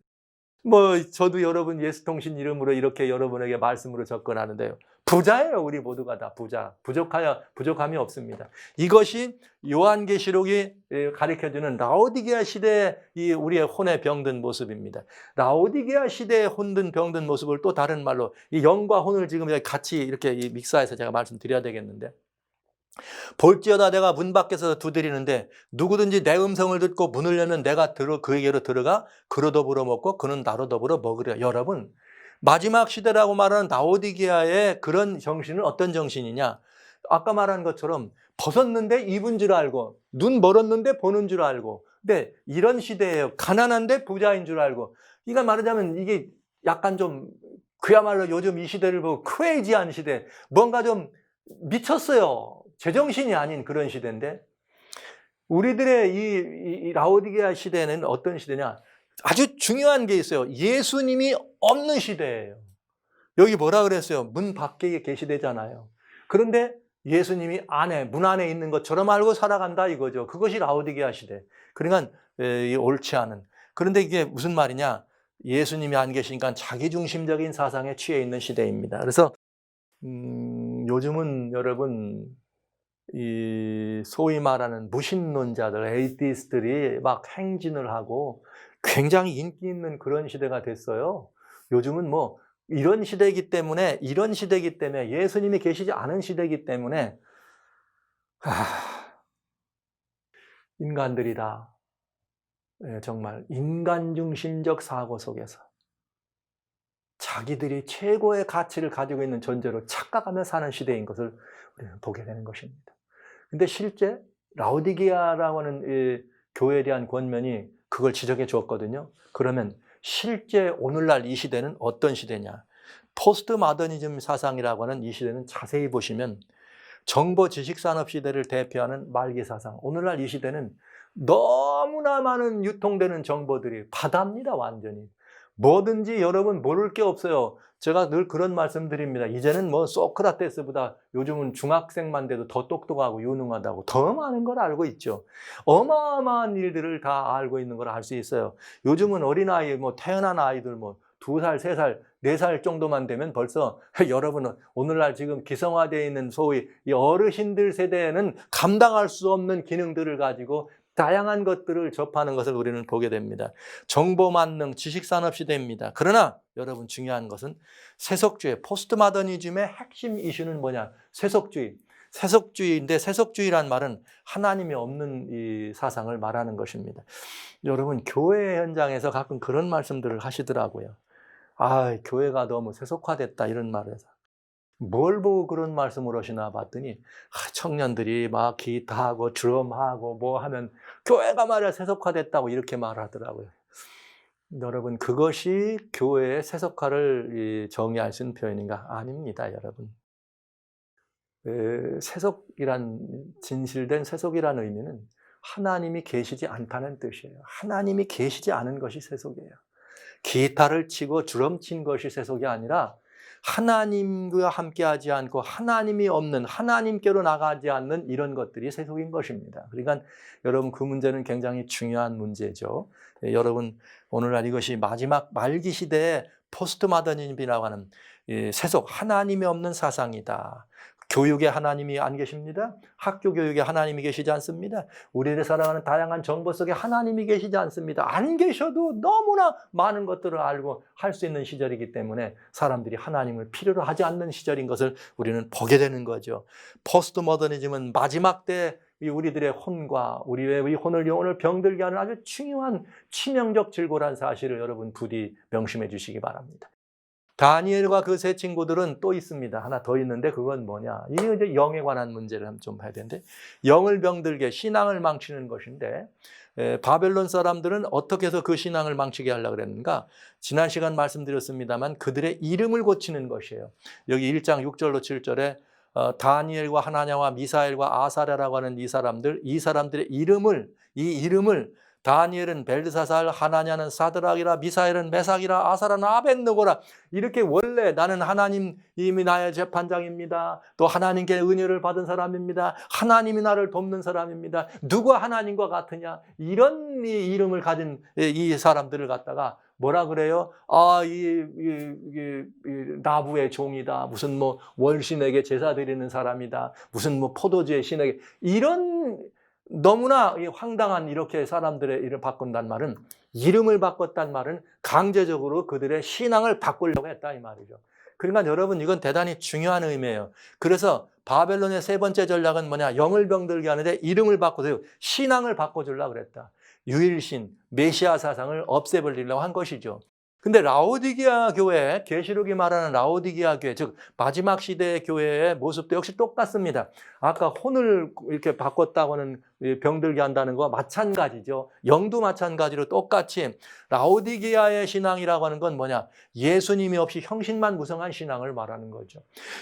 뭐 저도 여러분 예수통신 이름으로 이렇게 여러분에게 말씀으로 접근하는데요. 부자예요. 우리 모두가 다 부자. 부족함이 없습니다. 이것이 요한계시록이 가르쳐주는 라오디게아 시대의 우리의 혼에 병든 모습입니다. 라오디게아 시대의 혼든 병든 모습을 또 다른 말로 이 영과 혼을 지금 같이 이렇게 믹사해서 제가 말씀드려야 되겠는데, 볼지어다 내가 문 밖에서 두드리는데 누구든지 내 음성을 듣고 문을 열면 내가 그에게로 들어가 그로 더불어 먹고 그는 나로 더불어 먹으리라. 여러분, 마지막 시대라고 말하는 라오디게아의 그런 정신은 어떤 정신이냐? 아까 말한 것처럼 벗었는데 입은 줄 알고 눈 멀었는데 보는 줄 알고, 네, 이런 시대예요. 가난한데 부자인 줄 알고. 그러니까 말하자면 이게 약간 좀 그야말로 요즘 이 시대를 보고 크레이지한 시대, 뭔가 좀 미쳤어요. 제정신이 아닌 그런 시대인데, 우리들의 이 라오디게아 시대는 어떤 시대냐? 아주 중요한 게 있어요. 예수님이 없는 시대예요. 여기 뭐라 그랬어요? 문 밖에 계시대잖아요. 그런데 예수님이 문 안에 있는 것처럼 알고 살아간다 이거죠. 그것이 라오디게아 시대. 그러니까 옳지 않은. 그런데 이게 무슨 말이냐? 예수님이 안 계시니까 자기중심적인 사상에 취해 있는 시대입니다. 그래서 요즘은 여러분 이 소위 말하는 무신론자들, 에이티스트들이 막 행진을 하고 굉장히 인기 있는 그런 시대가 됐어요. 요즘은 뭐 이런 시대이기 때문에 예수님이 계시지 않은 시대이기 때문에 인간들이다. 정말 인간 중심적 사고 속에서 자기들이 최고의 가치를 가지고 있는 존재로 착각하며 사는 시대인 것을 우리는 보게 되는 것입니다. 근데 실제 라오디게아라고 하는 이 교회에 대한 권면이 그걸 지적해 주었거든요. 그러면 실제 오늘날 이 시대는 어떤 시대냐? 포스트 마더니즘 사상이라고 하는 이 시대는 자세히 보시면 정보 지식산업 시대를 대표하는 말기 사상. 오늘날 이 시대는 너무나 많은 유통되는 정보들이 바다입니다, 완전히. 뭐든지 여러분 모를 게 없어요. 제가 늘 그런 말씀 드립니다. 이제는 뭐 소크라테스보다 요즘은 중학생만 돼도 더 똑똑하고 유능하다고 더 많은 걸 알고 있죠. 어마어마한 일들을 다 알고 있는 걸 알 수 있어요. 요즘은 어린아이, 뭐 태어난 아이들 뭐 2살, 3살, 4살 정도만 되면 벌써 여러분은 오늘날 지금 기성화되어 있는 소위 이 어르신들 세대에는 감당할 수 없는 기능들을 가지고 다양한 것들을 접하는 것을 우리는 보게 됩니다. 정보 만능, 지식산업 시대입니다. 그러나 여러분 중요한 것은 세속주의, 포스트 마더니즘의 핵심 이슈는 뭐냐? 세속주의. 세속주의인데 세속주의란 말은 하나님이 없는 이 사상을 말하는 것입니다. 여러분 교회 현장에서 가끔 그런 말씀들을 하시더라고요. 교회가 너무 세속화됐다 이런 말을 해서. 뭘 보고 그런 말씀을 하시나 봤더니 청년들이 막 기타하고 드럼하고 뭐 하면 교회가 말이야 세속화됐다고 이렇게 말하더라고요. 여러분 그것이 교회의 세속화를 정의할 수 있는 표현인가? 아닙니다, 여러분. 세속이란 진실된 세속이라는 의미는 하나님이 계시지 않다는 뜻이에요. 하나님이 계시지 않은 것이 세속이에요. 기타를 치고 드럼 친 것이 세속이 아니라 하나님과 함께하지 않고 하나님이 없는, 하나님께로 나가지 않는 이런 것들이 세속인 것입니다. 그러니까 여러분 그 문제는 굉장히 중요한 문제죠. 여러분 오늘날 이것이 마지막 말기 시대의 포스트 마더니즘이라고 하는 세속, 하나님이 없는 사상이다. 교육에 하나님이 안 계십니다. 학교 교육에 하나님이 계시지 않습니다. 우리를 사랑하는 다양한 정보 속에 하나님이 계시지 않습니다. 안 계셔도 너무나 많은 것들을 알고 할 수 있는 시절이기 때문에 사람들이 하나님을 필요로 하지 않는 시절인 것을 우리는 보게 되는 거죠. 포스트 모더니즘은 마지막 때 우리들의 혼과 우리의 혼을 영혼을 병들게 하는 아주 중요한 치명적 질고란 사실을 여러분 부디 명심해 주시기 바랍니다. 다니엘과 그 세 친구들은 또 있습니다. 하나 더 있는데 그건 뭐냐? 이게 이제 영에 관한 문제를 좀 봐야 되는데, 영을 병들게 신앙을 망치는 것인데, 바벨론 사람들은 어떻게 해서 그 신앙을 망치게 하려고 그랬는가? 지난 시간 말씀드렸습니다만 그들의 이름을 고치는 것이에요. 여기 1장 6절로 7절에 다니엘과 하나냐와 미사엘과 아사랴라고 하는 이 사람들의 이름을 다니엘은 벨드사살, 하나냐는 사드락이라, 미사엘은 메삭이라, 아사라는 아벳느고라. 이렇게 원래 나는 하나님이 나의 재판장입니다. 또 하나님께 은혜를 받은 사람입니다. 하나님이 나를 돕는 사람입니다. 누가 하나님과 같으냐? 이런 이름을 가진 이 사람들을 갖다가 뭐라 그래요? 나부의 종이다. 무슨 뭐 월신에게 제사 드리는 사람이다. 무슨 뭐 포도주의 신에게, 이런 너무나 황당한 이렇게 사람들의 이름을 바꾼단 말은, 이름을 바꿨단 말은 강제적으로 그들의 신앙을 바꾸려고 했다 이 말이죠. 그러니까 여러분, 이건 대단히 중요한 의미예요. 그래서 바벨론의 세 번째 전략은 뭐냐? 영을 병들게 하는데 이름을 바꿔서 신앙을 바꿔주려고 그랬다. 유일신, 메시아 사상을 없애버리려고 한 것이죠. 근데 라오디게아 교회, 계시록이 말하는 라오디게아 교회, 즉 마지막 시대의 교회의 모습도 역시 똑같습니다. 아까 혼을 이렇게 바꿨다고 하는, 병들게 한다는 거와 마찬가지죠. 영도 마찬가지로 똑같이 라오디게아의 신앙이라고 하는 건 뭐냐? 예수님이 없이 형식만 무성한 신앙을 말하는 거죠.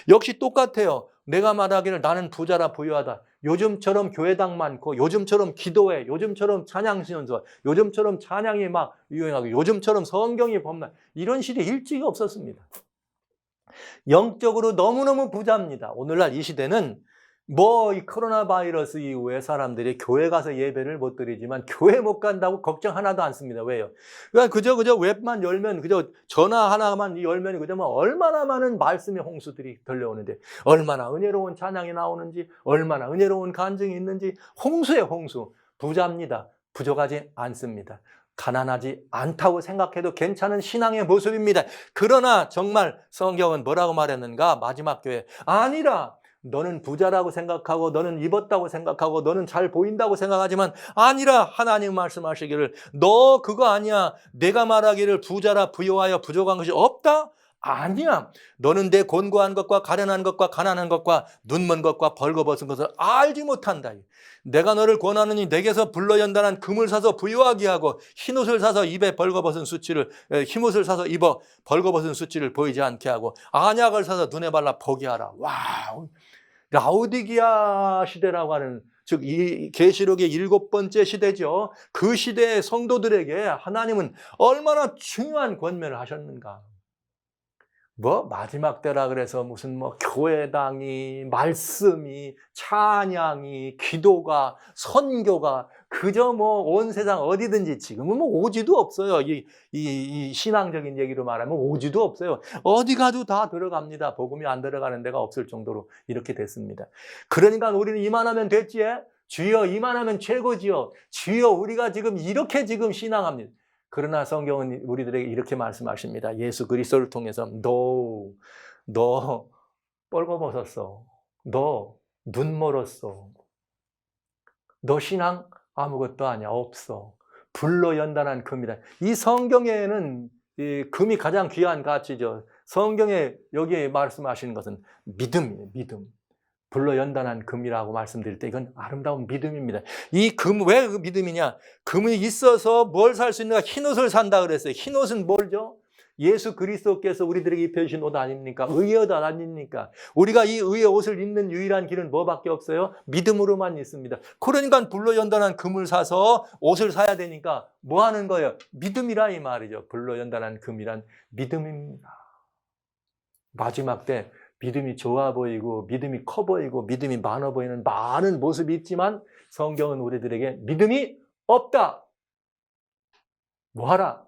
역시 똑같아요. 내가 말하기를 나는 부자라 부유하다. 요즘처럼 교회당 많고, 요즘처럼 기도회, 요즘처럼 찬양 신연서, 요즘처럼 찬양이 막 유행하고, 요즘처럼 성경이 범람, 이런 시대 일찍이 없었습니다. 영적으로 너무너무 부자입니다. 오늘날 이 시대는 이 코로나 바이러스 이후에 사람들이 교회 가서 예배를 못 드리지만 교회 못 간다고 걱정 하나도 안 씁니다. 왜요? 그러니까 그저 웹만 열면, 그저 전화 하나만 열면 그저 얼마나 많은 말씀의 홍수들이 들려오는데, 얼마나 은혜로운 찬양이 나오는지, 얼마나 은혜로운 간증이 있는지, 홍수의 홍수. 부자입니다. 부족하지 않습니다. 가난하지 않다고 생각해도 괜찮은 신앙의 모습입니다. 그러나 정말 성경은 뭐라고 말했는가? 마지막 교회 아니라, 너는 부자라고 생각하고, 너는 입었다고 생각하고, 너는 잘 보인다고 생각하지만 아니라, 하나님 말씀하시기를 너 그거 아니야. 내가 말하기를 부자라 부유하여 부족한 것이 없다? 아니야. 너는 내 곤고한 것과 가련한 것과 가난한 것과 눈먼 것과 벌거벗은 것을 알지 못한다. 내가 너를 권하느니 내게서 불러 연단한 금을 사서 부유하게 하고, 흰옷을 사서 입에 벌거벗은 수치를, 흰옷을 사서 입어 벌거벗은 수치를 보이지 않게 하고, 안약을 사서 눈에 발라 보게 하라. 와우. 라오디게아 시대라고 하는, 즉 이 계시록의 7번째 시대죠. 그 시대의 성도들에게 하나님은 얼마나 중요한 권면을 하셨는가. 마지막 때라 그래서 무슨 교회당이, 말씀이, 찬양이, 기도가, 선교가 그저 온 세상 어디든지, 지금은 오지도 없어요. 이 신앙적인 얘기로 말하면 오지도 없어요. 어디 가도 다 들어갑니다. 복음이 안 들어가는 데가 없을 정도로 이렇게 됐습니다. 그러니까 우리는 이만하면 됐지? 주여, 이만하면 최고지요. 주여, 우리가 지금 이렇게 지금 신앙합니다. 그러나 성경은 우리들에게 이렇게 말씀하십니다. 예수 그리스도를 통해서 너 뻘거벗었어. 너 눈 멀었어. 너 신앙 아무것도 아니야. 없어. 불로 연단한 금이다. 이 성경에는 이 금이 가장 귀한 가치죠. 성경에 여기에 말씀하시는 것은 믿음이에요. 믿음. 불로 연단한 금이라고 말씀드릴 때 이건 아름다운 믿음입니다. 이 금, 왜 그 믿음이냐? 금이 있어서 뭘 살 수 있는가? 흰옷을 산다 그랬어요. 흰옷은 뭘죠? 예수 그리스도께서 우리들에게 입혀주신 옷 아닙니까? 의의 옷 아닙니까? 우리가 이 의의 옷을 입는 유일한 길은 뭐밖에 없어요? 믿음으로만 있습니다. 그러니까 불로 연단한 금을 사서 옷을 사야 되니까 뭐 하는 거예요? 믿음이라 이 말이죠. 불로 연단한 금이란 믿음입니다. 마지막 때 믿음이 좋아 보이고, 믿음이 커 보이고, 믿음이 많아 보이는 많은 모습이 있지만 성경은 우리들에게 믿음이 없다. 뭐하라?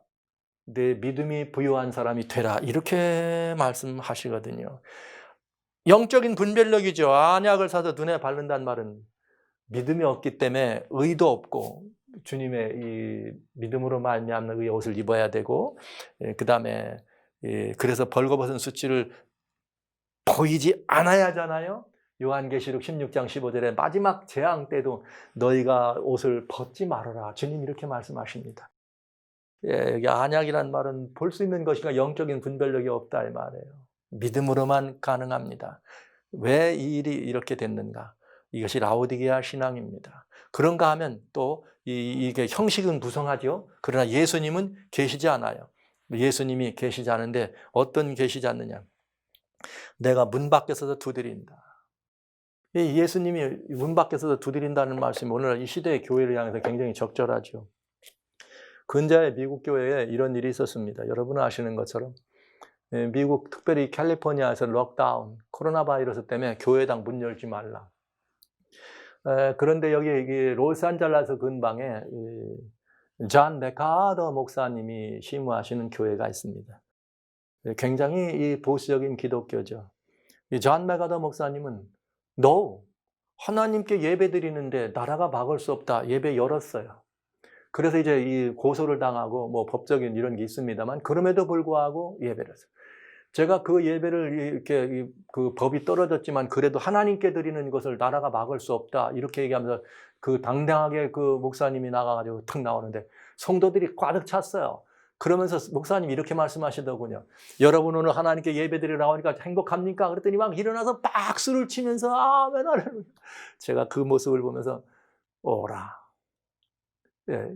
내 믿음이 부유한 사람이 되라. 이렇게 말씀하시거든요. 영적인 분별력이죠. 안약을 사서 눈에 바른다는 말은 믿음이 없기 때문에 의도 없고 주님의 이 믿음으로 말미암는 의 옷을 입어야 되고, 그다음에 그래서 벌거벗은 수치를 보이지 않아야 하잖아요. 요한계시록 16장 15절에 마지막 재앙 때도 너희가 옷을 벗지 말아라. 주님 이렇게 말씀하십니다. 여기 안약이란 말은 볼 수 있는 것이니까 영적인 분별력이 없다 이 말이에요. 믿음으로만 가능합니다. 왜 이 일이 이렇게 됐는가? 이것이 라오디게아 신앙입니다. 그런가 하면 또 이게 형식은 무성하죠. 그러나 예수님은 계시지 않아요. 예수님이 계시지 않은데 어떤 계시지 않느냐? 내가 문 밖에 서서 두드린다. 예수님이 문 밖에 서서 두드린다는 말씀이 오늘날 이 시대의 교회를 향해서 굉장히 적절하죠. 근자의 미국 교회에 이런 일이 있었습니다. 여러분은 아시는 것처럼 미국 특별히 캘리포니아에서 록다운, 코로나 바이러스 때문에 교회당 문 열지 말라. 그런데 여기 로스안젤레스 근방에 존 메카더 목사님이 심우하시는 교회가 있습니다. 굉장히 이 보수적인 기독교죠. 이 존 메카더 목사님은 No, 하나님께 예배 드리는데 나라가 막을 수 없다. 예배 열었어요. 그래서 이제 이 고소를 당하고 뭐 법적인 이런 게 있습니다만 그럼에도 불구하고 예배를 했어요. 제가 그 예배를 이렇게 그 법이 떨어졌지만 그래도 하나님께 드리는 것을 나라가 막을 수 없다. 이렇게 얘기하면서 그 당당하게 그 목사님이 나가가지고 탁 나오는데 성도들이 꽉 찼어요. 그러면서 목사님이 이렇게 말씀하시더군요. 여러분 오늘 하나님께 예배드리러 나오니까 행복합니까? 그랬더니 막 일어나서 박수를 치면서 아멘 할렐루야. 제가 그 모습을 보면서 오라.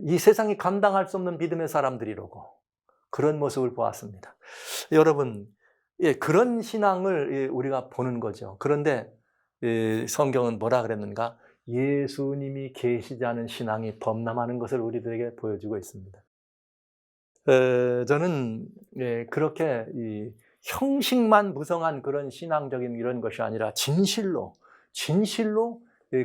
이 세상이 감당할 수 없는 믿음의 사람들이라고 그런 모습을 보았습니다. 여러분, 그런 신앙을 우리가 보는 거죠. 그런데 성경은 뭐라 그랬는가? 예수님이 계시지 않은 신앙이 범람하는 것을 우리들에게 보여주고 있습니다. 저는 그렇게 형식만 무성한 그런 신앙적인 이런 것이 아니라 진실로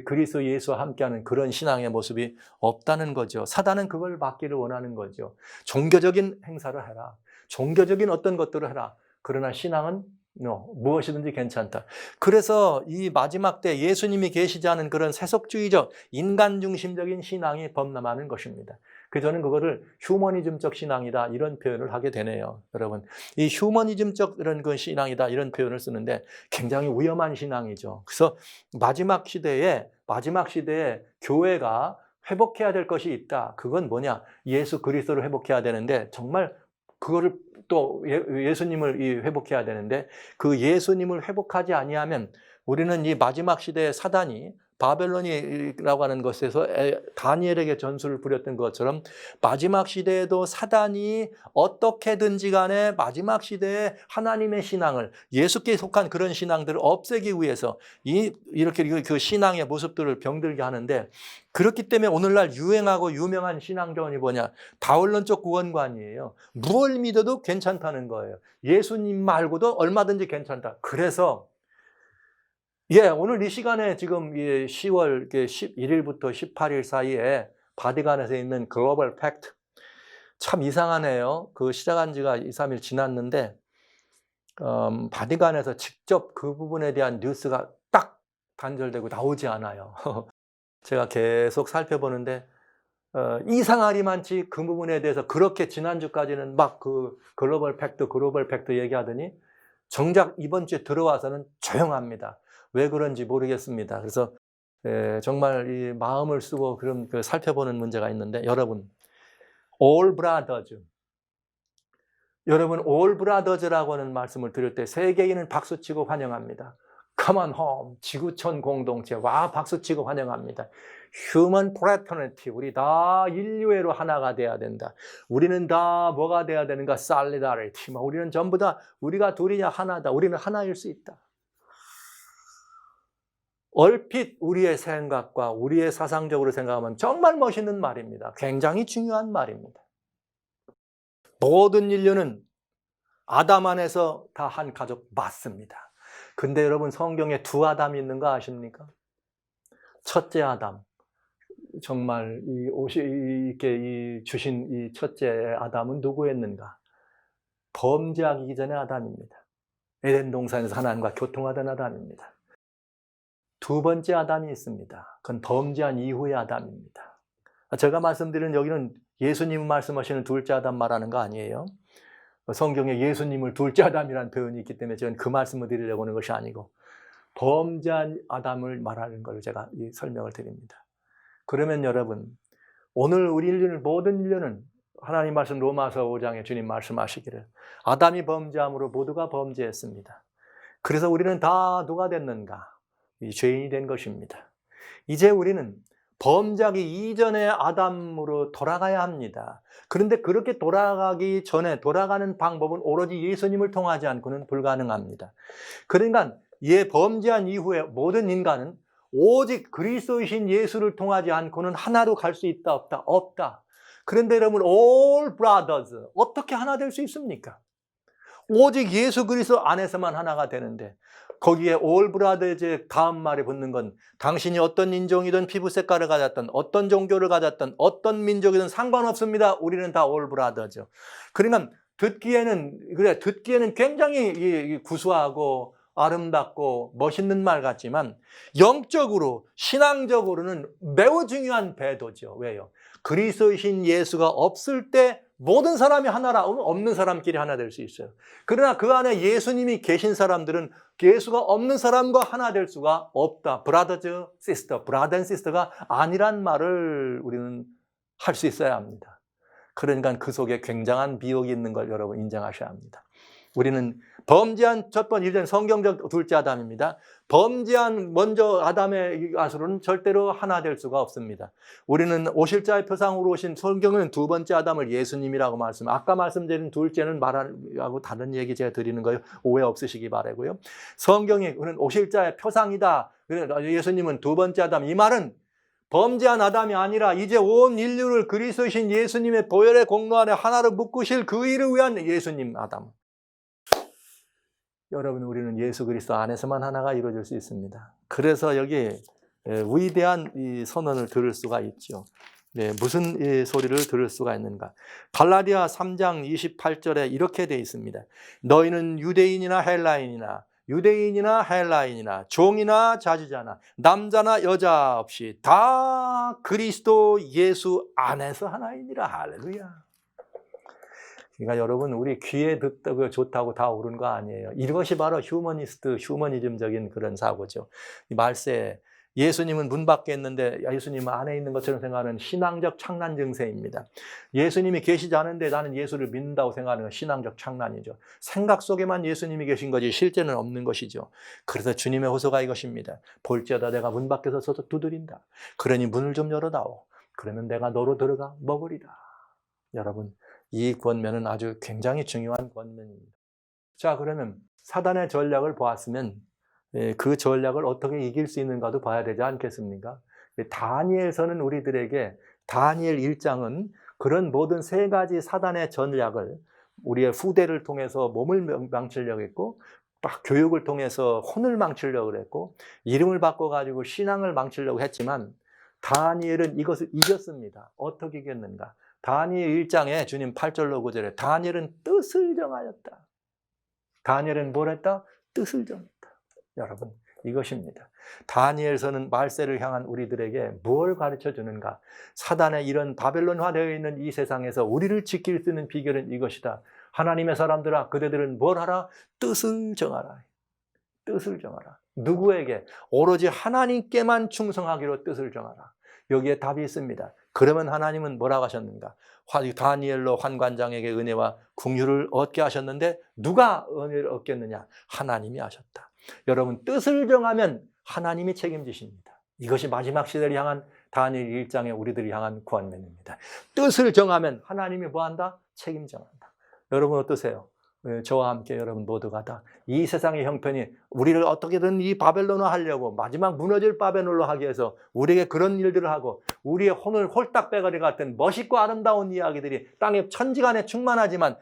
그리스도 예수와 함께하는 그런 신앙의 모습이 없다는 거죠. 사단은 그걸 막기를 원하는 거죠. 종교적인 행사를 해라. 종교적인 어떤 것들을 해라. 그러나 신앙은 무엇이든지 괜찮다. 그래서 이 마지막 때 예수님이 계시지 않은 그런 세속주의적 인간 중심적인 신앙이 범람하는 것입니다. 저는 그거를 휴머니즘적 신앙이다 이런 표현을 하게 되네요. 여러분, 이 휴머니즘적 이런 그 신앙이다 이런 표현을 쓰는데 굉장히 위험한 신앙이죠. 그래서 마지막 시대에 교회가 회복해야 될 것이 있다. 그건 뭐냐? 예수 그리스도를 회복해야 되는데 정말 그거를 또 예수님을 회복해야 되는데 그 예수님을 회복하지 아니하면 우리는 이 마지막 시대의 사단이 바벨론이라고 하는 것에서 다니엘에게 전술을 부렸던 것처럼 마지막 시대에도 사단이 어떻게든지 간에 마지막 시대에 하나님의 신앙을 예수께 속한 그런 신앙들을 없애기 위해서 이렇게 그 신앙의 모습들을 병들게 하는데 그렇기 때문에 오늘날 유행하고 유명한 신앙정원이 뭐냐? 다원론적 구원관이에요. 무엇을 믿어도 괜찮다는 거예요. 예수님 말고도 얼마든지 괜찮다. 그래서 오늘 이 시간에 지금 10월 11일부터 18일 사이에 바티칸에서 있는 글로벌 팩트 참 이상하네요. 그 시작한 지가 2, 3일 지났는데 바티칸에서 직접 그 부분에 대한 뉴스가 딱 단절되고 나오지 않아요. 제가 계속 살펴보는데 이상하리만치 그 부분에 대해서 그렇게 지난주까지는 막 그 글로벌 팩트 얘기하더니 정작 이번 주에 들어와서는 조용합니다. 왜 그런지 모르겠습니다. 그래서 정말 이 마음을 쓰고 그런 살펴보는 문제가 있는데 여러분, All Brothers. 여러분, All Brothers라고 하는 말씀을 들을 때 세계인은 박수치고 환영합니다. Come on home. 지구촌 공동체. 와, 박수치고 환영합니다. Human fraternity. 우리 다 인류애로 하나가 돼야 된다. 우리는 다 뭐가 돼야 되는가? Solidarity. 우리는 전부 다 우리가 둘이냐 하나다. 우리는 하나일 수 있다. 얼핏 우리의 생각과 우리의 사상적으로 생각하면 정말 멋있는 말입니다. 굉장히 중요한 말입니다. 모든 인류는 아담 안에서 다 한 가족 맞습니다. 근데 여러분 성경에 두 아담이 있는 거 아십니까? 첫째 아담. 정말 이렇게 주신 이 첫째 아담은 누구였는가? 범죄하기 전에 아담입니다. 에덴 동산에서 하나님과 교통하던 아담입니다. 두 번째 아담이 있습니다. 그건 범죄한 이후의 아담입니다. 제가 말씀드린 여기는 예수님 말씀하시는 둘째 아담 말하는 거 아니에요. 성경에 예수님을 둘째 아담이라는 표현이 있기 때문에 저는 그 말씀을 드리려고 하는 것이 아니고 범죄한 아담을 말하는 걸 제가 설명을 드립니다. 그러면 여러분, 오늘 우리 인류는, 모든 인류는 하나님 말씀 로마서 5장에 주님 말씀하시기를 아담이 범죄함으로 모두가 범죄했습니다. 그래서 우리는 다 누가 됐는가? 죄인이 된 것입니다. 이제 우리는 범죄하기 이전의 아담으로 돌아가야 합니다. 그런데 그렇게 돌아가기 전에 돌아가는 방법은 오로지 예수님을 통하지 않고는 불가능합니다. 그러니까 범죄한 이후에 모든 인간은 오직 그리스도이신 예수를 통하지 않고는 하나로 갈 수 있다 없다? 없다. 그런데 여러분, all brothers 어떻게 하나 될 수 있습니까? 오직 예수 그리스도 안에서만 하나가 되는데, 거기에 all brothers의 다음 말에 붙는 건 당신이 어떤 인종이든 피부 색깔을 가졌든 어떤 종교를 가졌든 어떤 민족이든 상관없습니다. 우리는 다 all brothers. 그러니까 듣기에는 굉장히 구수하고 아름답고 멋있는 말 같지만 영적으로, 신앙적으로는 매우 중요한 배도죠. 왜요? 그리스도이신 예수가 없을 때 모든 사람이 하나라, 없는 사람끼리 하나 될 수 있어요. 그러나 그 안에 예수님이 계신 사람들은 예수가 없는 사람과 하나 될 수가 없다. 브라더즈, 시스터, 브라더 앤 시스터가 아니란 말을 우리는 할 수 있어야 합니다. 그러니까 그 속에 굉장한 비옥이 있는 걸 여러분 인정하셔야 합니다. 우리는 범죄한 첫 번째, 일단 성경적 둘째 아담입니다. 범죄한 먼저 아담의 아수로는 절대로 하나 될 수가 없습니다. 우리는 오실자의 표상으로 오신, 성경은 두 번째 아담을 예수님이라고 아까 말씀드린 둘째는 말하고 다른 얘기 제가 드리는 거예요. 오해 없으시기 바라고요. 성경이 우리는 오실자의 표상이다. 예수님은 두 번째 아담. 이 말은 범죄한 아담이 아니라 이제 온 인류를 그리스도이신 예수님의 보혈의 공로 안에 하나로 묶으실 그 일을 위한 예수님 아담. 여러분, 우리는 예수 그리스도 안에서만 하나가 이루어질 수 있습니다. 그래서 여기 위대한 이 선언을 들을 수가 있죠. 무슨 이 소리를 들을 수가 있는가? 갈라디아 3장 28절에 이렇게 되어 있습니다. 너희는 유대인이나 헬라인이나 종이나 자주자나 남자나 여자 없이 다 그리스도 예수 안에서 하나이니라. 할렐루야. 그러니까 여러분, 우리 귀에 듣고 좋다고 다 옳은 거 아니에요. 이것이 바로 휴머니즘적인 그런 사고죠. 이 말세, 예수님은 문 밖에 있는데 예수님은 안에 있는 것처럼 생각하는 신앙적 창난 증세입니다. 예수님이 계시지 않은데 나는 예수를 믿는다고 생각하는 건 신앙적 창난이죠. 생각 속에만 예수님이 계신 거지 실제는 없는 것이죠. 그래서 주님의 호소가 이것입니다. 볼지어다 내가 문 밖에서 서서 두드린다. 그러니 문을 좀 열어다오. 그러면 내가 너로 들어가 먹으리라. 여러분, 이 권면은 아주 굉장히 중요한 권면입니다. 자, 그러면 사단의 전략을 보았으면 그 전략을 어떻게 이길 수 있는가도 봐야 되지 않겠습니까? 다니엘서는 우리들에게, 다니엘 1장은 그런 모든 세 가지 사단의 전략을 우리의 후대를 통해서 몸을 망치려고 했고, 교육을 통해서 혼을 망치려고 했고, 이름을 바꿔가지고 신앙을 망치려고 했지만 다니엘은 이것을 이겼습니다. 어떻게 이겼는가? 다니엘 1장에 주님 8절로 9절에 다니엘은 뜻을 정하였다. 다니엘은 뭘 했다? 뜻을 정했다. 여러분, 이것입니다. 다니엘서는 말세를 향한 우리들에게 뭘 가르쳐 주는가? 사단의 이런 바벨론화되어 있는 이 세상에서 우리를 지킬 수 있는 비결은 이것이다. 하나님의 사람들아, 그대들은 뭘 하라? 뜻을 정하라. 뜻을 정하라. 누구에게? 오로지 하나님께만 충성하기로 뜻을 정하라. 여기에 답이 있습니다. 그러면 하나님은 뭐라고 하셨는가? 다니엘로 환관장에게 은혜와 긍휼을 얻게 하셨는데 누가 은혜를 얻겠느냐? 하나님이 하셨다. 여러분, 뜻을 정하면 하나님이 책임지십니다. 이것이 마지막 시대를 향한 다니엘 1장에 우리들이 향한 구원면입니다. 뜻을 정하면 하나님이 뭐한다? 책임정한다. 여러분 어떠세요? 저와 함께 여러분 모두가 다 이 세상의 형편이 우리를 어떻게든 이 바벨론화 하려고, 마지막 무너질 바벨론으로 하기 위해서 우리에게 그런 일들을 하고, 우리의 혼을 홀딱 빼가리 같은 멋있고 아름다운 이야기들이 땅에 천지간에 충만하지만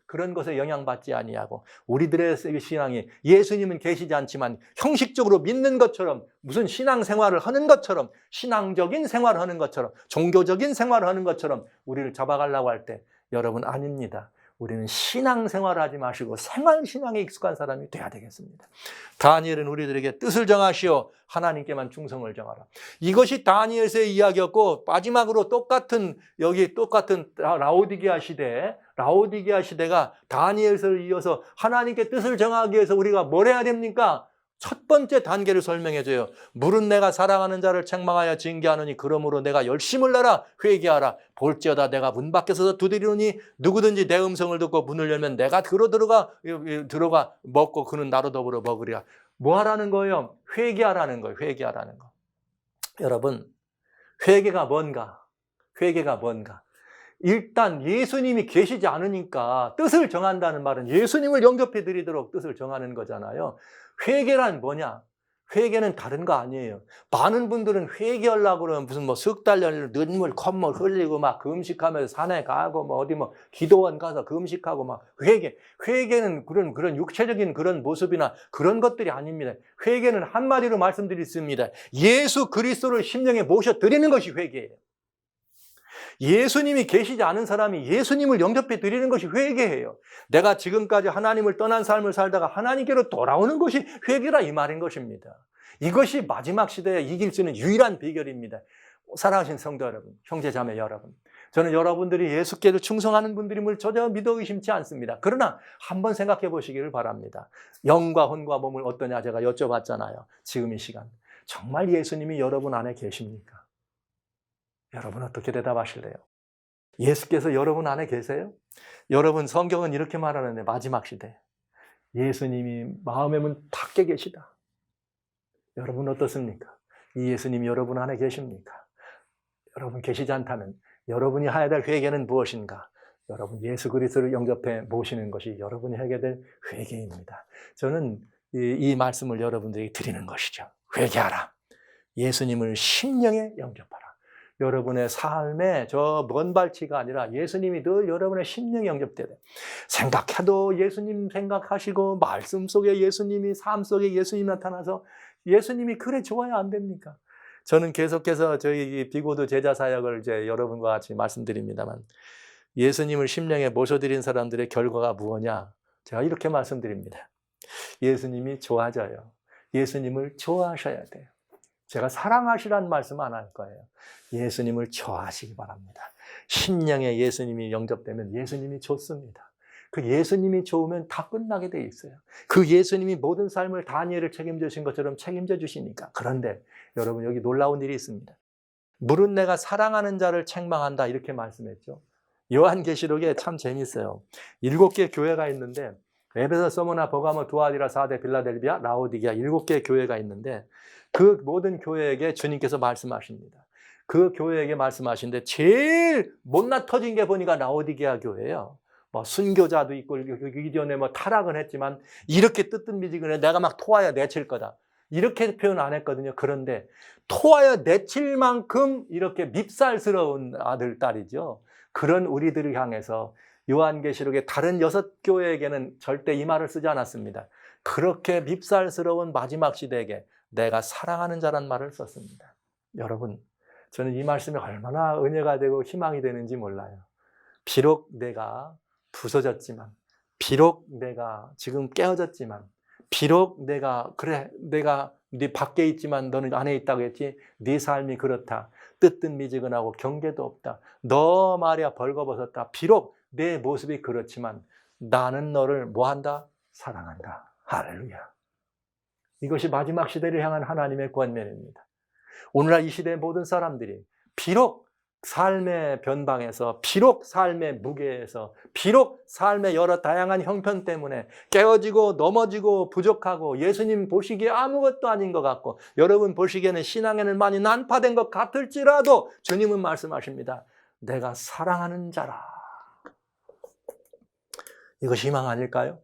그런 것에 영향받지 아니하고, 우리들의 신앙이 예수님은 계시지 않지만 형식적으로 믿는 것처럼, 무슨 신앙생활을 하는 것처럼, 신앙적인 생활을 하는 것처럼, 종교적인 생활을 하는 것처럼 우리를 잡아가려고 할 때, 여러분 아닙니다. 우리는 신앙생활을 하지 마시고 생활신앙에 익숙한 사람이 돼야 되겠습니다. 다니엘은 우리들에게 뜻을 정하시오. 하나님께만 충성을 정하라. 이것이 다니엘서의 이야기였고, 마지막으로 똑같은 라오디게아 시대가 다니엘서를 이어서 하나님께 뜻을 정하기 위해서 우리가 뭘 해야 됩니까? 첫 번째 단계를 설명해줘요. 물은 내가 사랑하는 자를 책망하여 징계하느니 그러므로 내가 열심을 내라 회개하라. 볼지어다 내가 문 밖에서 두드리노니 누구든지 내 음성을 듣고 문을 열면 내가 들어가 먹고 그는 나로 더불어 먹으리라. 뭐 하라는 거예요? 회개하라는 거예요. 회개하라는 거. 여러분, 회개가 뭔가? 일단 예수님이 계시지 않으니까 뜻을 정한다는 말은 예수님을 영접해 드리도록 뜻을 정하는 거잖아요. 회개란 뭐냐? 회개는 다른 거 아니에요. 많은 분들은 회개하려고 그러면 무슨 석 달 눈물, 콧물 흘리고 막 금식하면서 산에 가고 어디 기도원 가서 금식하고 막 회개는 그런 육체적인 그런 모습이나 그런 것들이 아닙니다. 회개는 한마디로 말씀드리겠습니다. 예수 그리스도를 심령에 모셔 드리는 것이 회개예요. 예수님이 계시지 않은 사람이 예수님을 영접해 드리는 것이 회개예요. 내가 지금까지 하나님을 떠난 삶을 살다가 하나님께로 돌아오는 것이 회개라 이 말인 것입니다. 이것이 마지막 시대에 이길 수 있는 유일한 비결입니다. 사랑하신 성도 여러분, 형제 자매 여러분, 저는 여러분들이 예수께로 충성하는 분들임을 전혀 믿어 의심치 않습니다. 그러나 한번 생각해 보시기를 바랍니다. 영과 혼과 몸을 어떠냐 제가 여쭤봤잖아요. 지금 이 시간 정말 예수님이 여러분 안에 계십니까? 여러분 어떻게 대답하실래요? 예수께서 여러분 안에 계세요? 여러분 성경은 이렇게 말하는데 마지막 시대 예수님이 마음의 문 닫게 계시다. 여러분 어떻습니까? 이 예수님이 여러분 안에 계십니까? 여러분 계시지 않다면 여러분이 해야 될 회개는 무엇인가? 여러분 예수 그리스도를 영접해 모시는 것이 여러분이 하게 될 회개입니다. 저는 이 말씀을 여러분들에게 드리는 것이죠. 회개하라. 예수님을 심령에 영접하라. 여러분의 삶에 저 먼 발치가 아니라 예수님이 늘 여러분의 심령에 영접돼야 돼요. 생각해도 예수님 생각하시고 말씀 속에 예수님이 삶 속에 예수님이 나타나서 예수님이 그래 좋아야 안 됩니까? 저는 계속해서 저희 비고도 제자 사역을 이제 여러분과 같이 말씀드립니다만 예수님을 심령에 모셔드린 사람들의 결과가 무엇이냐? 제가 이렇게 말씀드립니다. 예수님이 좋아져요. 예수님을 좋아하셔야 돼요. 제가 사랑하시라는 말씀 안 할 거예요. 예수님을 좋아하시기 바랍니다. 심령에 예수님이 영접되면 예수님이 좋습니다. 그 예수님이 좋으면 다 끝나게 돼 있어요. 그 예수님이 모든 삶을 다니엘을 책임져 주신 것처럼 책임져 주시니까. 그런데 여러분 여기 놀라운 일이 있습니다. 물은 내가 사랑하는 자를 책망한다 이렇게 말씀했죠. 요한계시록에 참 재밌어요. 7개 교회가 있는데 에베소, 서머나, 버가모, 두아디라, 사데, 빌라델비아, 라오디게아 7개의 교회가 있는데 그 모든 교회에게 주님께서 말씀하십니다. 그 교회에게 말씀하시는데 제일 못나 터진 게 보니까 라오디게아 교회예요. 순교자도 있고 이전에 타락은 했지만 이렇게 뜨뜻미지근해 내가 막 토하여 내칠 거다. 이렇게 표현 안 했거든요. 그런데 토하여 내칠 만큼 이렇게 밉살스러운 아들, 딸이죠. 그런 우리들을 향해서 요한계시록의 다른 6교회에게는 절대 이 말을 쓰지 않았습니다. 그렇게 밉살스러운 마지막 시대에게 내가 사랑하는 자란 말을 썼습니다. 여러분, 저는 이 말씀이 얼마나 은혜가 되고 희망이 되는지 몰라요. 비록 내가 부서졌지만, 비록 내가 지금 깨어졌지만, 비록 내가 네 밖에 있지만 너는 안에 있다고 했지. 네 삶이 그렇다. 뜨뜻미지근하고 경계도 없다. 너 말이야 벌거벗었다. 비록 내 모습이 그렇지만 나는 너를 뭐한다? 사랑한다. 할렐루야. 이것이 마지막 시대를 향한 하나님의 권면입니다. 오늘날 이 시대의 모든 사람들이 비록 삶의 변방에서, 비록 삶의 무게에서, 비록 삶의 여러 다양한 형편 때문에 깨어지고 넘어지고 부족하고 예수님 보시기에 아무것도 아닌 것 같고 여러분 보시기에는 신앙에는 많이 난파된 것 같을지라도 주님은 말씀하십니다. 내가 사랑하는 자라. 이것이 희망 아닐까요?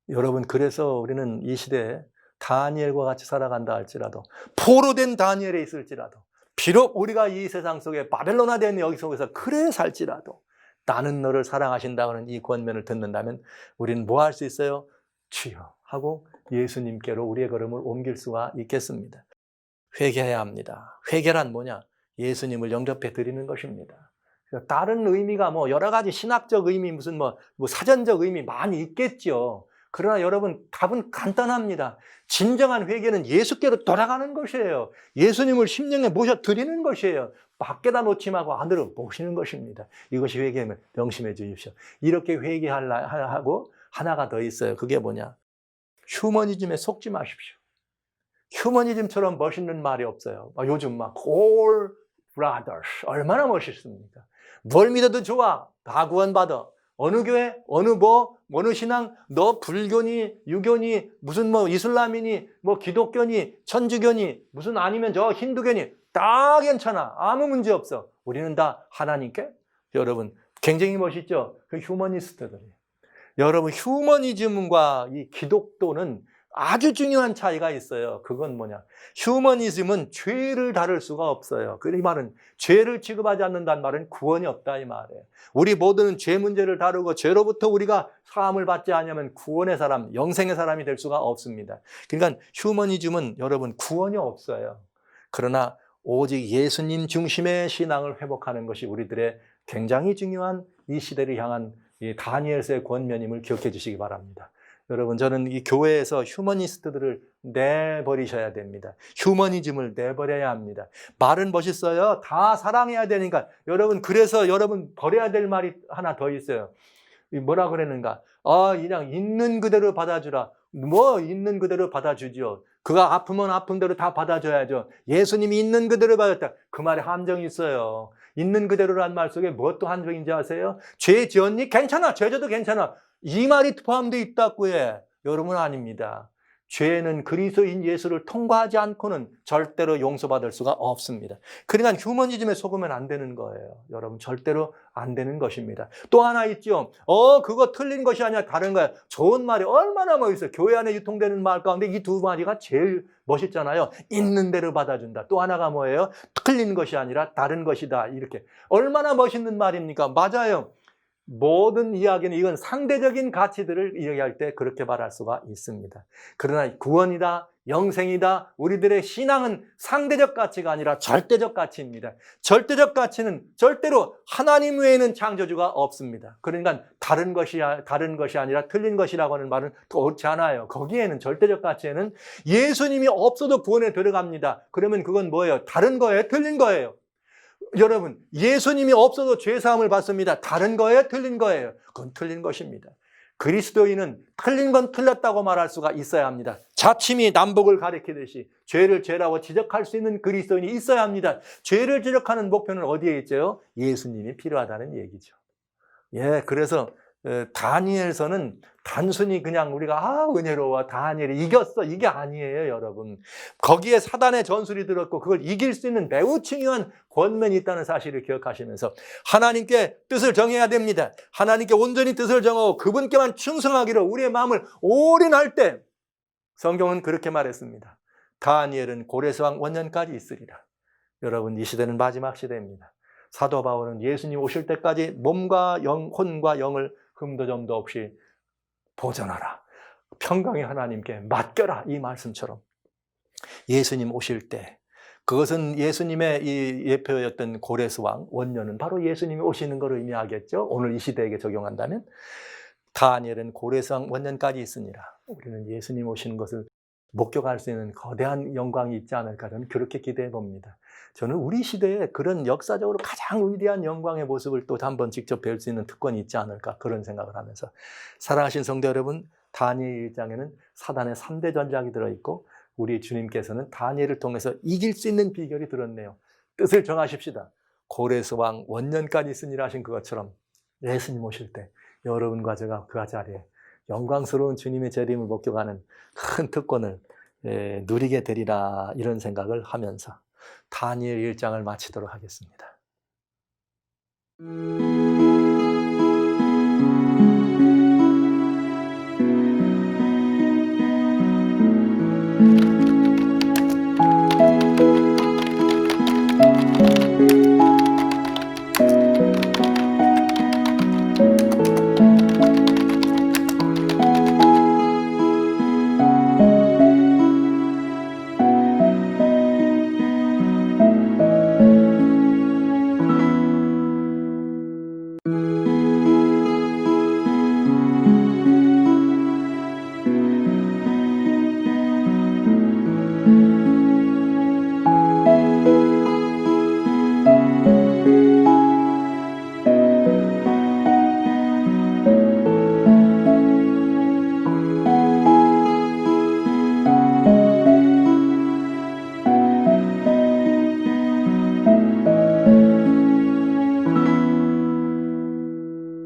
여러분, 그래서 우리는 이 시대에 다니엘과 같이 살아간다 할지라도, 포로된 다니엘에 있을지라도, 비록 우리가 이 세상 속에 바벨론화된 여기 속에서 그래 살지라도 나는 너를 사랑하신다는 이 권면을 듣는다면 우리는 뭐 할 수 있어요? 주여 하고 예수님께로 우리의 걸음을 옮길 수가 있겠습니다. 회개해야 합니다. 회개란 뭐냐? 예수님을 영접해 드리는 것입니다. 다른 의미가 뭐 여러 가지 신학적 의미, 무슨 뭐 사전적 의미 많이 있겠죠. 그러나 여러분, 답은 간단합니다. 진정한 회개는 예수께로 돌아가는 것이에요. 예수님을 심령에 모셔드리는 것이에요. 밖에다 놓지 말고 안으로 모시는 것입니다. 이것이 회개임을 명심해 주십시오. 이렇게 회개하고 하나가 더 있어요. 그게 뭐냐? 휴머니즘에 속지 마십시오. 휴머니즘처럼 멋있는 말이 없어요. 요즘 막 all brothers 얼마나 멋있습니까? 뭘 믿어도 좋아. 다 구원받아. 어느 교회, 어느 신앙, 너 불교니, 유교니, 무슨 뭐 이슬람이니, 뭐 기독교니, 천주교니, 무슨 아니면 저 힌두교니, 다 괜찮아. 아무 문제 없어. 우리는 다 하나님께. 여러분, 굉장히 멋있죠? 그 휴머니스트들이에요. 여러분, 휴머니즘과 이 기독도는 아주 중요한 차이가 있어요. 그건 뭐냐? 휴머니즘은 죄를 다룰 수가 없어요. 이 말은 죄를 취급하지 않는다는 말은 구원이 없다 이 말이에요. 우리 모두는 죄 문제를 다루고 죄로부터 우리가 사함을 받지 않으면 구원의 사람, 영생의 사람이 될 수가 없습니다. 그러니까 휴머니즘은 여러분 구원이 없어요. 그러나 오직 예수님 중심의 신앙을 회복하는 것이 우리들의 굉장히 중요한 이 시대를 향한 이 다니엘서의 권면임을 기억해 주시기 바랍니다. 여러분, 저는 이 교회에서 휴머니스트들을 내버리셔야 됩니다. 휴머니즘을 내버려야 합니다. 말은 멋있어요. 다 사랑해야 되니까. 여러분, 그래서 여러분 버려야 될 말이 하나 더 있어요. 뭐라 그랬는가? 그냥 있는 그대로 받아주라. 뭐 있는 그대로 받아주죠. 그가 아프면 아픈 대로 다 받아줘야죠. 예수님이 있는 그대로 받았다. 그 말에 함정이 있어요. 있는 그대로란 말 속에 무엇도 함정인지 아세요? 죄 지었니? 괜찮아. 죄 져도 괜찮아. 이 말이 포함되어 있다고 해. 여러분, 아닙니다. 죄는 그리스도인 예수를 통과하지 않고는 절대로 용서받을 수가 없습니다. 그러니까 휴머니즘에 속으면 안 되는 거예요. 여러분, 절대로 안 되는 것입니다. 또 하나 있죠. 그거 틀린 것이 아니라 다른 거야. 좋은 말이 얼마나 멋있어요. 교회 안에 유통되는 말 가운데 이 두 마디가 제일 멋있잖아요. 있는 대로 받아준다. 또 하나가 뭐예요? 틀린 것이 아니라 다른 것이다. 이렇게. 얼마나 멋있는 말입니까? 맞아요. 모든 이야기는 이건 상대적인 가치들을 이야기할 때 그렇게 말할 수가 있습니다. 그러나 구원이다, 영생이다, 우리들의 신앙은 상대적 가치가 아니라 절대적 가치입니다. 절대적 가치는 절대로 하나님 외에는 창조주가 없습니다. 그러니까 다른 것이 아니라 틀린 것이라고 하는 말은 옳지 않아요. 거기에는 절대적 가치에는 예수님이 없어도 구원에 들어갑니다. 그러면 그건 뭐예요? 다른 거예요? 틀린 거예요? 여러분, 예수님이 없어도 죄사함을 받습니다. 다른 거예요? 틀린 거예요? 그건 틀린 것입니다. 그리스도인은 틀린 건 틀렸다고 말할 수가 있어야 합니다. 자침이 남북을 가리키듯이 죄를 죄라고 지적할 수 있는 그리스도인이 있어야 합니다. 죄를 지적하는 목표는 어디에 있죠? 예수님이 필요하다는 얘기죠. 그래서 다니엘서는 단순히 그냥 우리가 은혜로워 다니엘이 이겼어 이게 아니에요. 여러분, 거기에 사단의 전술이 들었고 그걸 이길 수 있는 매우 중요한 권면이 있다는 사실을 기억하시면서 하나님께 뜻을 정해야 됩니다. 하나님께 온전히 뜻을 정하고 그분께만 충성하기로 우리의 마음을 올인할 때 성경은 그렇게 말했습니다. 다니엘은 고레스왕 원년까지 있으리라. 여러분, 이 시대는 마지막 시대입니다. 사도 바울은 예수님 오실 때까지 몸과 혼과 영을 흠도 점도 없이 보존하라. 평강의 하나님께 맡겨라. 이 말씀처럼 예수님 오실 때, 그것은 예수님의 이 예표였던 고레스왕 원년은 바로 예수님이 오시는 것을 의미하겠죠. 오늘 이 시대에게 적용한다면 다니엘은 고레스왕 원년까지 있으니라. 우리는 예수님 오시는 것을 목격할 수 있는 거대한 영광이 있지 않을까, 저는 그렇게 기대해 봅니다. 저는 우리 시대에 그런 역사적으로 가장 위대한 영광의 모습을 또 한 번 직접 뵐 수 있는 특권이 있지 않을까, 그런 생각을 하면서, 사랑하신 성도 여러분, 다니엘 1장에는 사단의 3대 전략이 들어있고 우리 주님께서는 다니엘을 통해서 이길 수 있는 비결이 들었네요. 뜻을 정하십시다. 고레스왕 원년까지 있으니라 하신 그것처럼 예수님 오실 때 여러분과 제가 그 자리에 영광스러운 주님의 재림을 목격하는 큰 특권을 누리게 되리라, 이런 생각을 하면서 다니엘 1장을 마치도록 하겠습니다.